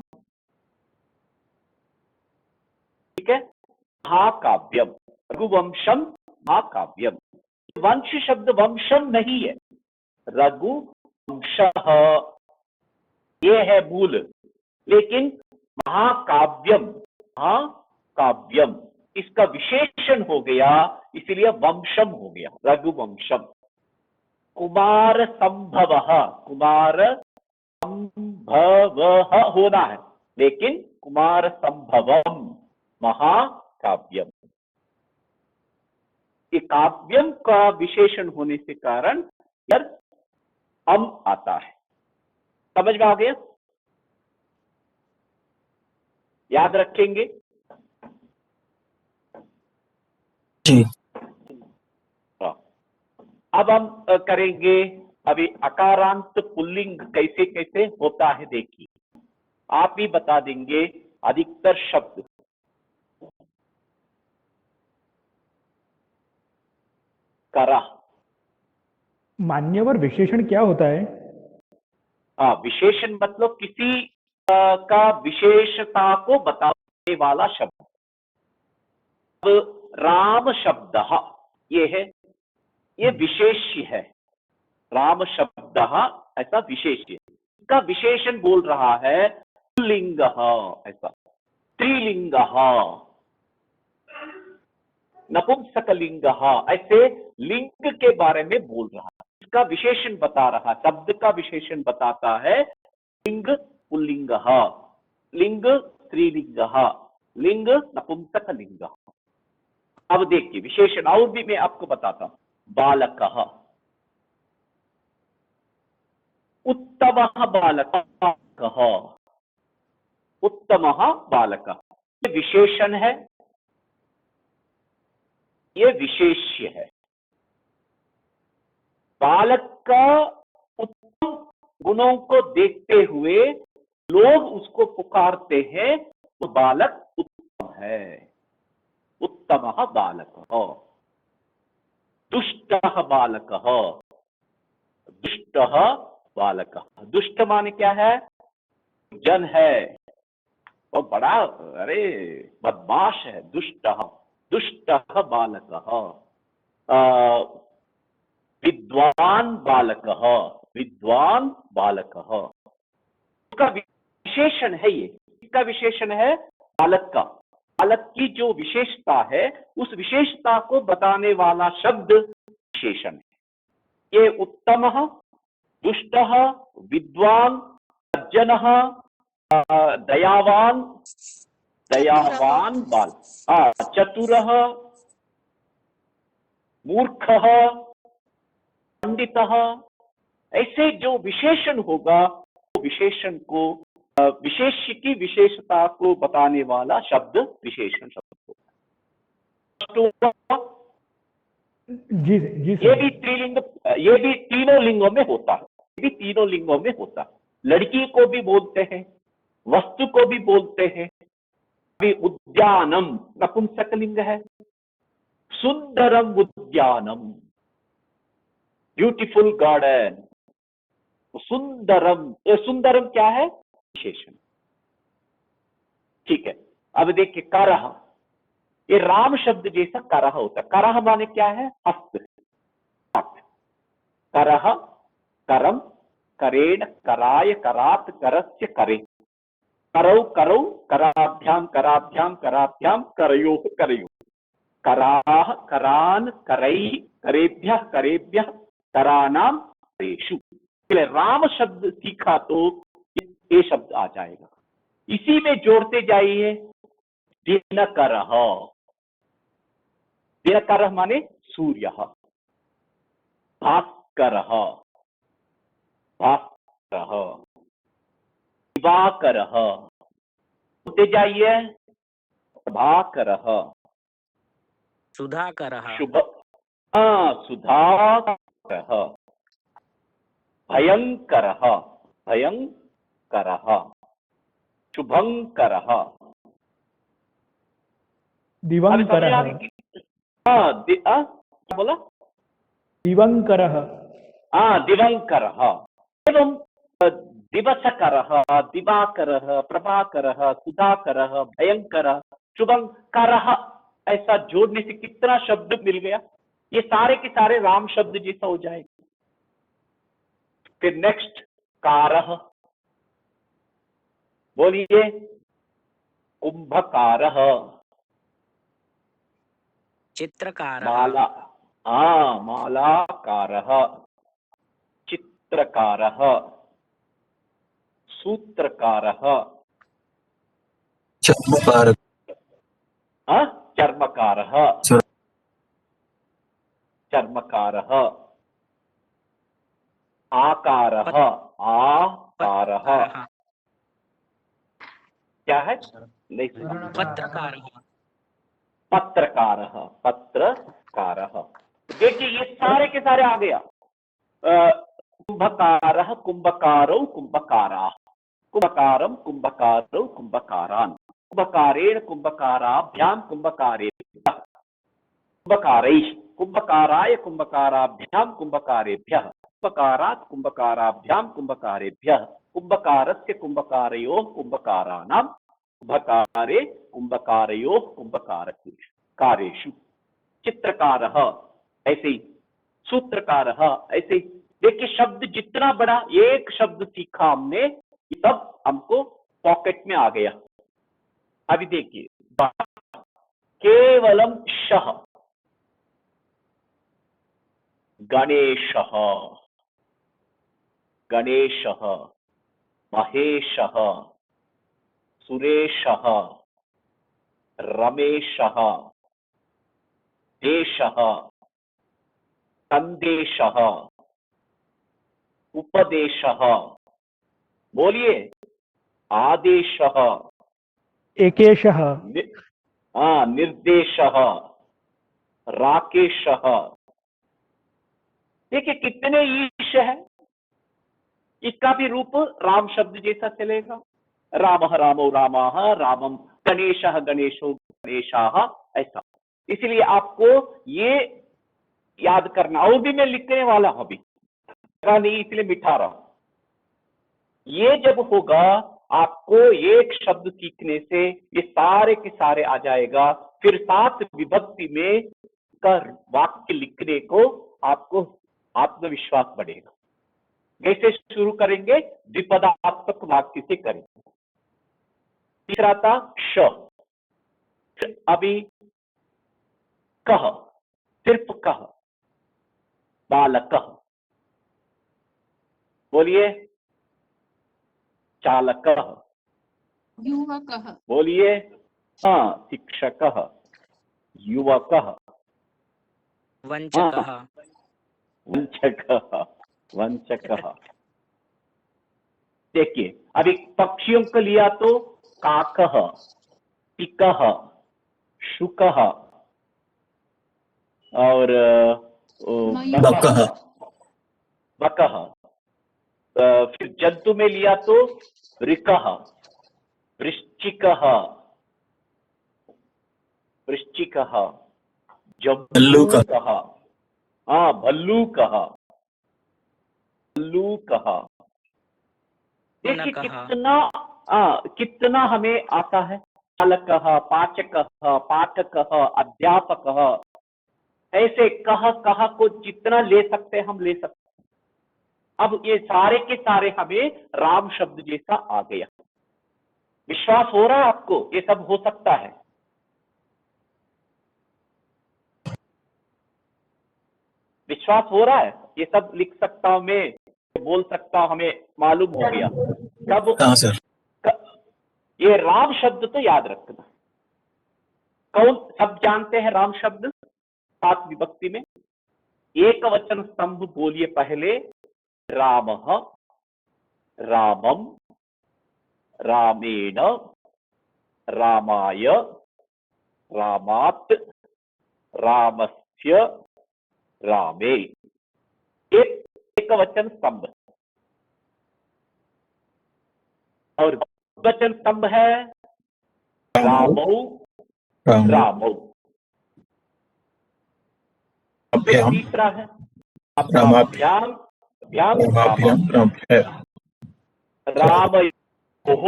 ठीक है, महाकाव्यम। रघुवंशम महाकाव्यम। वंश शब्द वंशम नहीं है, रघुवंशः ये है मूल, लेकिन महाकाव्यम, महाकाव्यम इसका विशेषण हो गया, इसीलिए वंशम हो गया, रघुवंशम। कुमार संभवः, कुमार संभवः होना है, लेकिन कुमार संभवम महाकाव्यम। ये काव्यम का विशेषण होने के कारण अम आता है। समझ में आ गया? याद रखेंगे। जी। अब हम करेंगे अभी अकारांत पुल्लिंग कैसे कैसे होता है, देखिए आप भी बता देंगे अधिकतर शब्द। करा, मान्यवर विशेषण क्या होता है? विशेषण मतलब किसी का विशेषता को बताने वाला शब्द। अब राम शब्द ये है, ये विशेष्य है, राम शब्द ऐसा विशेष्य, इसका विशेषण बोल रहा है पुल्लिंग, ऐसा स्त्रीलिंग, नपुंसकलिंग, ऐसे लिंग के बारे में बोल रहा है, इसका विशेषण बता रहा, शब्द का विशेषण बताता है। लिंग पुल्लिंग, लिंग स्त्रीलिंग, लिंग नपुंसकलिंग। अब देखिए विशेषण और भी मैं आपको बताता हूं। बालकः, उत्तमः बालकः, उत्तमः बालकः, ये विशेषण है, ये विशेष्य है। बालक का उत्तम गुणों को देखते हुए लोग उसको पुकारते हैं, तो बालक उत्तम है, उत्तमः बालकः। दुष्टः बालकः, दुष्टः बालकः। दुष्ट माने क्या है? जन है, और बड़ा अरे बदमाश है, दुष्टः, दुष्टः बालकः। विद्वान बालकः, विद्वान बालकः, उसका विशेषण है ये, इसका विशेषण है बालक का। बालक की जो विशेषता है, उस विशेषता को बताने वाला शब्द विशेषण है। ये उत्तमः, दुष्टः, विद्वान, सज्जनः, दयावान, दयावान बाल, चतुरः, मूर्खः, पंडितः, ऐसे जो विशेषण होगा, वो विशेषण को विशेष्य की विशेषता को बताने वाला शब्द विशेषण शब्द होगा। जी जी ये सर। भी स्त्रीलिंग, ये भी तीनों लिंगों में होता है, ये भी तीनों लिंगों में होता है। लड़की को भी बोलते हैं वस्तु को भी बोलते हैं। अभी उद्यानम नपुंसकलिंग है, सुंदरम उद्यानम, ब्यूटीफुल गार्डन। सुंदरम, ये सुंदरम क्या है? विशेषण। ठीक है, अब देखिए करह, ये राम शब्द जैसा करह होता है। करह माने क्या है? हस्त। करह, करम, करेण, कराय, करात, करस्य, करे, करौ, करौ, कराभ्याम, कराभ्याम, कराभ्याम, करयो, करयो, कराह, करान, करई, करेभ्यः, करेभ्यः, करानाम, करेषु। राम शब्द सीखा तो ये शब्द आ जाएगा। इसी में जोड़ते जाइए दिनकरः। दिनकरः माने सूर्य, भास्करः, भास्करः, दिवाकरः, होते जाइए प्रभाकरः, सुधाकरः, शुभ, सुधाकरः, भयंकरः, भयंकरः, शुभंकरः। दिवंकरः। क्या बोला? दिवंकरः। दिवंकरः एवं दिवसकरः, दिवाकरः, प्रभाकरः, सुधाकरः, भयंकरः, शुभंकरः। ऐसा जोड़ने से कितना शब्द मिल गया? ये सारे के सारे राम शब्द जैसा हो जाएगा। फिर नेक्स्ट कारः, बोलिए कुंभकारः, चित्रकारः, माला, मालाकारः, चित्रकारः, सूत्रकारः, चर्मकारक, चर्मकारः, चर्मकारः, आकारः, आकारः, क्या है? नहीं सुना। पत्रकारः, पत्रकारः, पत्रकारः। देखिए ये सारे के सारे आ गया। कुंभकारः, कुंभकारौ, कुंभकाराः, कुंभकारम, कुंभकारौ, कुंभकारान्, कुंभकारेण, कुंभकाराभ्याम, कुंभकारेभ्यः, कुंभकारैः, कुंभकाराय, कुंभकाराभ्याम, कुंभकारेभ्यः, कुंभकारात्, कुंभकाराभ्याम, कुंभकारेभ्यः, कुंभकारस्य, कुंभकारयोः, कुंभकाराणां, कुंभकारे, कुंभकारयोः, कुंभकारेषु। चित्रकारः ऐसे ही, सूत्रकारः ऐसे ही। देखिए शब्द जितना बड़ा, एक शब्द सीखा हमने, तब हमको पॉकेट में आ गया। अभी देखिए केवलम शः, गणेशः, गणेशः, महेशः, सुरेशः, रमेशः, देशः, संदेशः, उपदेशः, बोलिए आदेशः, एकेशः। निर्देशः, राकेशः। देखिए कितने ईश है। इसका भी रूप राम शब्द जैसा चलेगा। रामः, रामो, रामाः, रामम, गणेशः, गणेशो, गणेशाः, ऐसा। इसलिए आपको ये याद करना। और भी मैं लिखने वाला हूं, अभी नहीं इसलिए मिठा रहा हूं। ये जब होगा आपको एक शब्द सीखने से ये सारे के सारे आ जाएगा। फिर 7 विभक्ति में का वाक्य लिखने को आपको आत्मविश्वास बढ़ेगा। कैसे शुरू करेंगे? द्विपदात्मक वाक्य से करेंगे। तीसरा था श, अभी कह, सिर्फ कह, बालकः, बोलिए चालकः, युवकः, बोलिए शिक्षकः, युवकः, वंचकः, वंचकः, वंचकः। देखिए अभी पक्षियों को लिया तो काकः, पिकः, शुकः और बकः, बकः। फिर जंतु में लिया तो ऋकः, वृश्चिकः, वृश्चिकः, भल्लूकः। जम्बूकः, हाँ भल्लूकः, भल्लूकः। देखिए शुनकः। कितना हमें आता है। पालकः, पाचकः, पाठकः, अध्यापकः, ऐसे कह को जितना ले सकते हैं हम ले सकते हैं। अब ये सारे के सारे हमें राम शब्द जैसा आ गया। विश्वास हो रहा है आपको ये सब हो सकता है? विश्वास हो रहा है ये सब लिख सकता हूं मैं, बोल सकता हूं, हमें मालूम हो गया। कब हाँ सर। ये राम शब्द तो याद रखना। कौन सब जानते हैं राम शब्द? 7 विभक्ति में एक वचन स्तंभ बोलिए पहले। रामः, रामम, रामेण, रामाय, रामात्, रामस्य, रामे। एक वचन स्तंभ। और वचन स्तंभ है रामौ, राम रामौ। अभ्याम तीसरा है रामाभ्याम अभ्याम, रामाभ्याम रामभ्य रामयोः,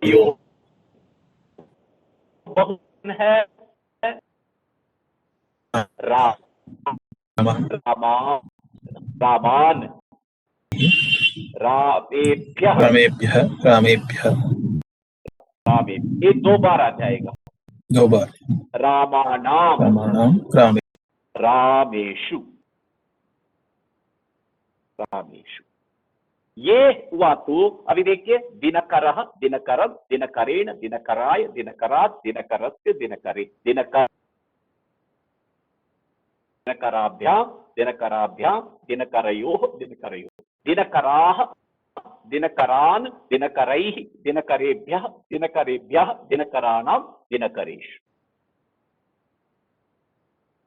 यो बहुवचन है राम, रामा, रामान, रामेभ्यः, रामेभ्यः रामेभ्यः रामे। ये 2 बार आ जाएगा। 2 बार। रामाणाम, रामाणाम रामे रामेषु, रामेषु। ये हुआ तो अभी देखिए दिनकरः, दिनकरं, दिनकरेण, दिनकराय, दिनकरात्, दिनकरस्य, दिनकरे, दिनकराभ्यां, दिनकराभ्यां, दिनकरयोः, दिनकरयोः, दिनकराः, दिनकरान्, दिनकरैः, दिनकरेभ्यः, दिनकरेभ्यः, दिनकराणां, दिनकरेषु।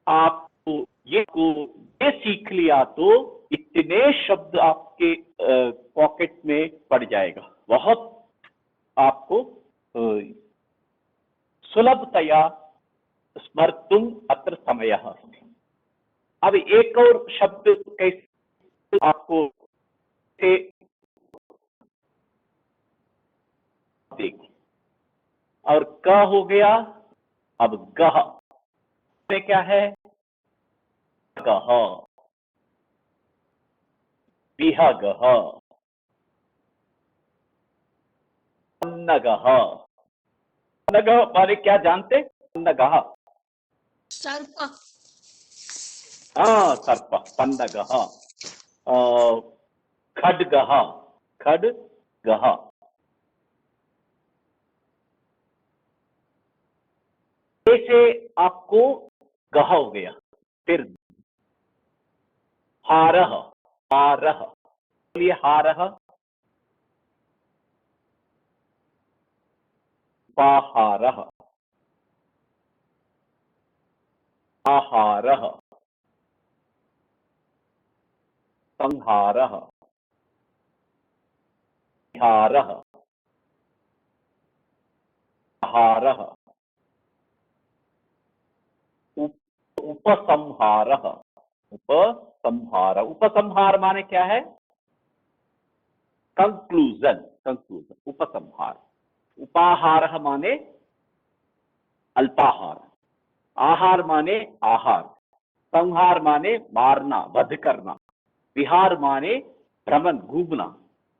आपको ये सीख लिया तो इतने शब्द आपके पॉकेट में पड़ जाएगा। बहुत आपको सुलभतया स्मर्तुम अत्र समयः अस्ति। अब एक और शब्द कैसे आपको देखिए। और क हो गया। अब गह में क्या है? गह, विहगः, पन्नगः। पन्नगः माने क्या जानते? पन्नगः, सर्प। हाँ सर्प, पन्नगः। खड्गः, खड्गः। ऐसे आपको गह हो गया। फिर हारः, हारः, बोलिए हारः, उपाहारः, आहारः, संहारः, विहारः, आहारः, उपसंहारः, उपसंहार। उपसंहार माने क्या है? कंक्लूजन, कंक्लूजन, उपसंहार। उपाहार माने अल्पाहार, आहार माने आहार, संहार माने मारना, वध करना, विहार माने भ्रमण, घूमना,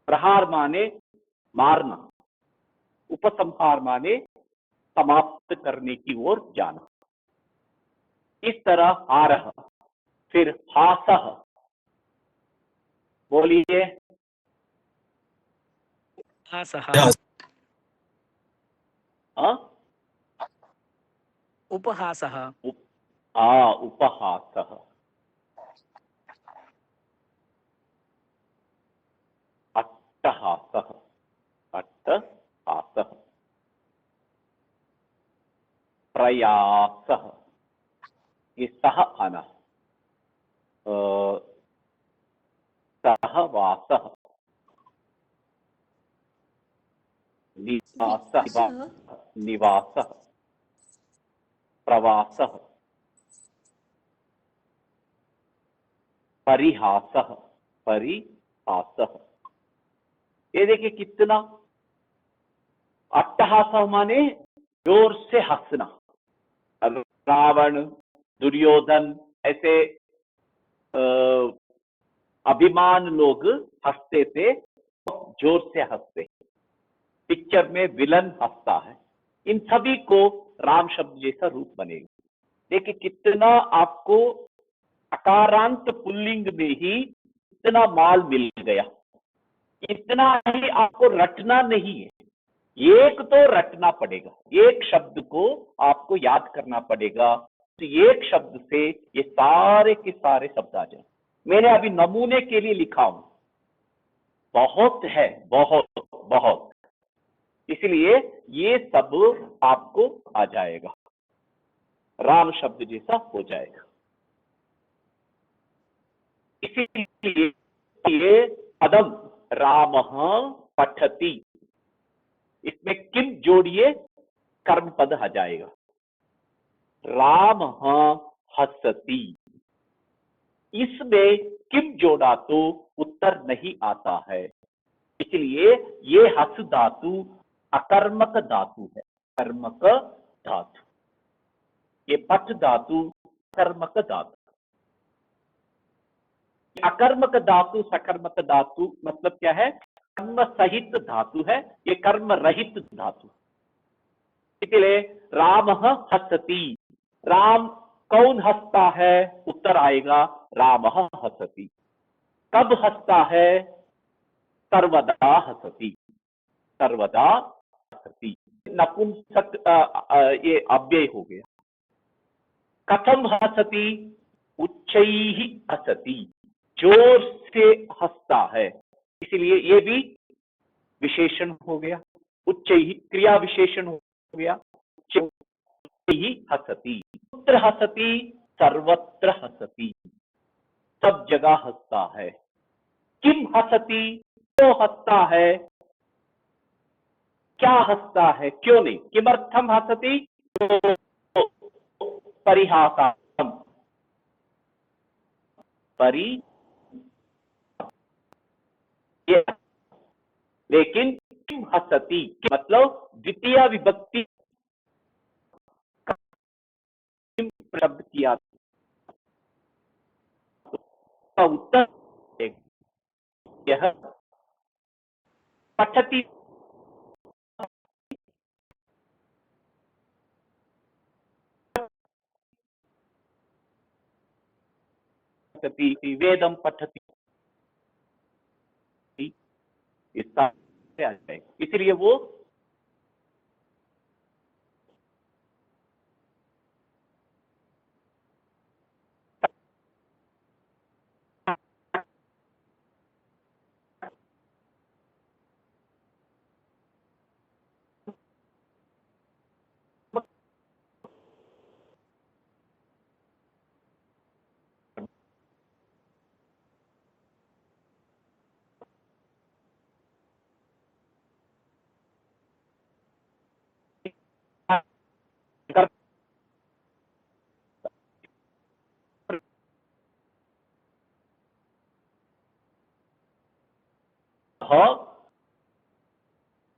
प्रहार माने मारना, उपसंहार माने समाप्त करने की ओर जाना। इस तरह हारः। फिर हासः, बोलिए। हासः। हाँ उपहासः। उपहासः। अट्टहासः, अट्टहासः। प्रयासः, ये सह आना। सहवासः, वासः निवासः प्रवासः परिहासः परिहासः। ये देखिए कितना, अट्टहासः माने जोर से हंसना। रावण, दुर्योधन ऐसे अभिमान लोग हंसते थे, जोर से हंसते। पिक्चर में विलन हंसता है। इन सभी को राम शब्द जैसा रूप बनेगा। देखिए कितना आपको अकारांत पुल्लिंग में ही इतना माल मिल गया। इतना ही आपको रटना नहीं है, एक तो रटना पड़ेगा, एक शब्द को आपको याद करना पड़ेगा। तो एक शब्द से ये सारे के सारे शब्द आ जाए। मैंने अभी नमूने के लिए लिखा हूं, बहुत है, बहुत बहुत, इसलिए ये सब आपको आ जाएगा, राम शब्द जैसा हो जाएगा। इसीलिए पदम रामः पठति, इसमें किम जोड़िए, कर्म पद आ जाएगा। रामः हसति, इसमें किम जोड़ा तो उत्तर नहीं आता है, इसलिए ये हस धातु अकर्मक धातु है, कर्मक धातु। ये पठ धातु कर्मक धातु। अकर्मक धातु सकर्मक धातु मतलब क्या है, कर्म सहित धातु है, ये कर्म रहित धातु। इसलिए राम हसति, राम कौन हंसता है, उत्तर आएगा राम हसति। कब हंसता है, सर्वदा हसति, सर्वदा हसति। नपुंसक ये अव्यय हो गया। कथम हसति, उच्चैः हसति, जोर से हंसता है, इसलिए ये भी विशेषण हो गया। उच्चैः क्रिया विशेषण हो गया। उच्चैः हसति, कुत्र हसति, सर्वत्र हसति, सब जगह हंसता है। किम हसति, क्यों हंसता है, क्या हंसता है, क्यों नहीं। किमर्थम हसति, परिहासम, लेकिन किम हसति मतलब द्वितीय विभक्ति शब्द किया, तो उत्तर यह पठति, वेदम पठति, इसलिए वो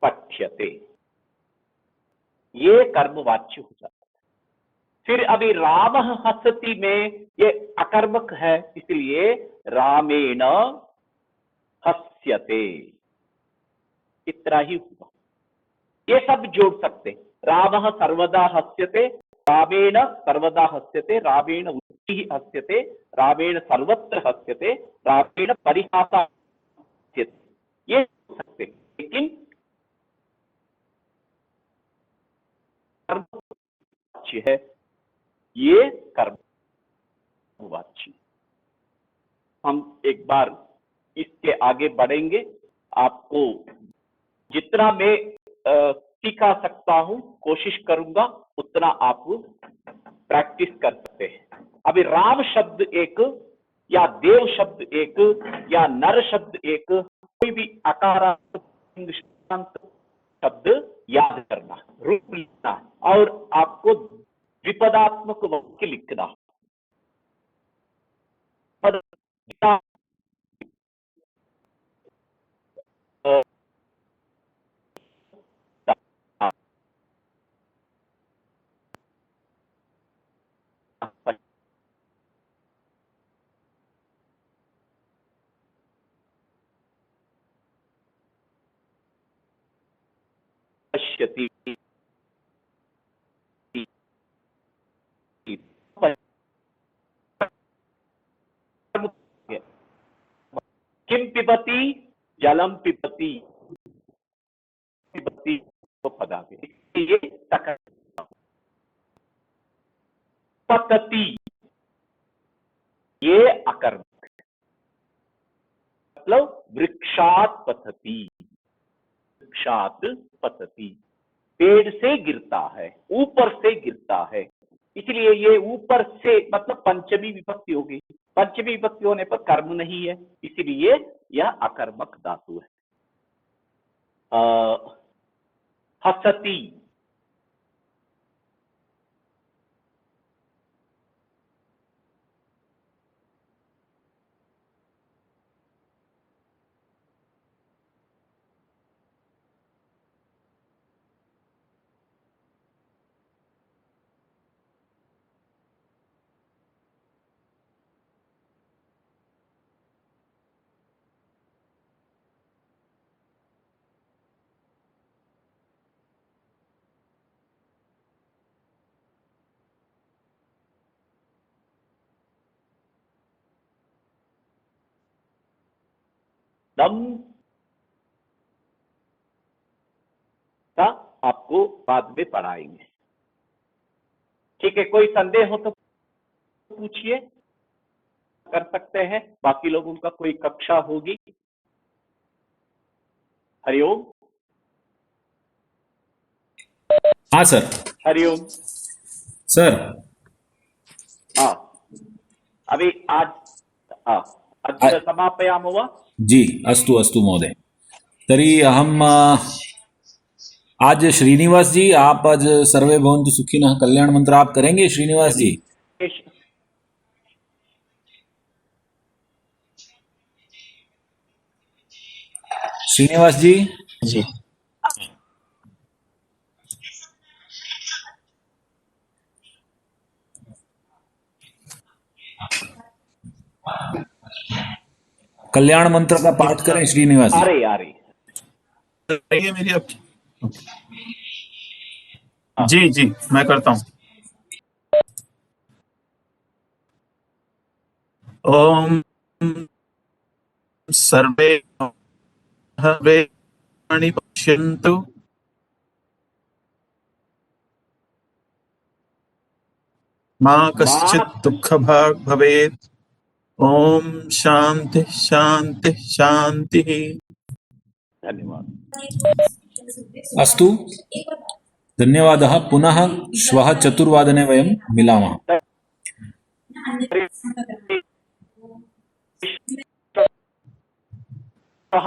पठ्यते, ये कर्मवाच्य हो जाता है। फिर अभी राम हसति में ये अकर्मक है, इसलिए रामेण हस्यते, इतना ही हुआ। ये सब जोड़ सकते, रामः सर्वदा हस्यते, रामेण सर्वदा हस्यते, रामेण उच्चैः हस्यते, रामेण सर्वत्र हस्यते, रामेण परिहासः हस्यते, ये सकते। लेकिन कर्मवाच्य है, ये कर्मवाच्य। हम एक बार इसके आगे बढ़ेंगे, आपको जितना मैं सिखा सकता हूं कोशिश करूंगा, उतना आप प्रैक्टिस कर सकते हैं। अभी राम शब्द एक, या देव शब्द एक, या नर शब्द एक, कोई भी अकारांत शब्द याद करना, रूप लिखना और आपको द्विपदात्मक वाक्य लिखना। पद पश्यति, किम पिबती, जलम पिबती, पिबती को पदावे, ये तक पतती, ये अकर्मक, मतलब वृक्षात पतती, वृक्षात पतती, पेड़ से गिरता है, ऊपर से गिरता है, इसलिए ये ऊपर से मतलब पंचमी विभक्ति होगी। पंचमी विभक्ति होने पर कर्म नहीं है, इसलिए यह अकर्मक धातु है। हसती, दम का आपको बाद में पढ़ाएंगे। ठीक है, कोई संदेह हो तो पूछिए, कर सकते हैं, बाकी लोगों का कोई कक्षा होगी। हरिओम। हाँ सर। हरिओम सर हाँ, अभी आज अद्य समापयामः वा? जी अस्तु अस्तु महोदय। तर्हि अहम आज श्रीनिवास जी, आप आज सर्वे भवन्तु सुखिनः कल्याण मंत्र आप करेंगे श्रीनिवास जी? श्रीनिवास जी जी कल्याण मंत्र का पाठ करें श्रीनिवास जी। आ रही रही है मेरी आपकी? जी जी मैं करता हूँ। ओम सर्वे सर्वे पश्यन्तु मां कश्चित् दुःखभाग् भवेत्। ओम शांति शांति शांति। धन्यवाद। अस्तु धन्यवादः। पुनः श्वः चतुर्वादने वयं मिलामः। सः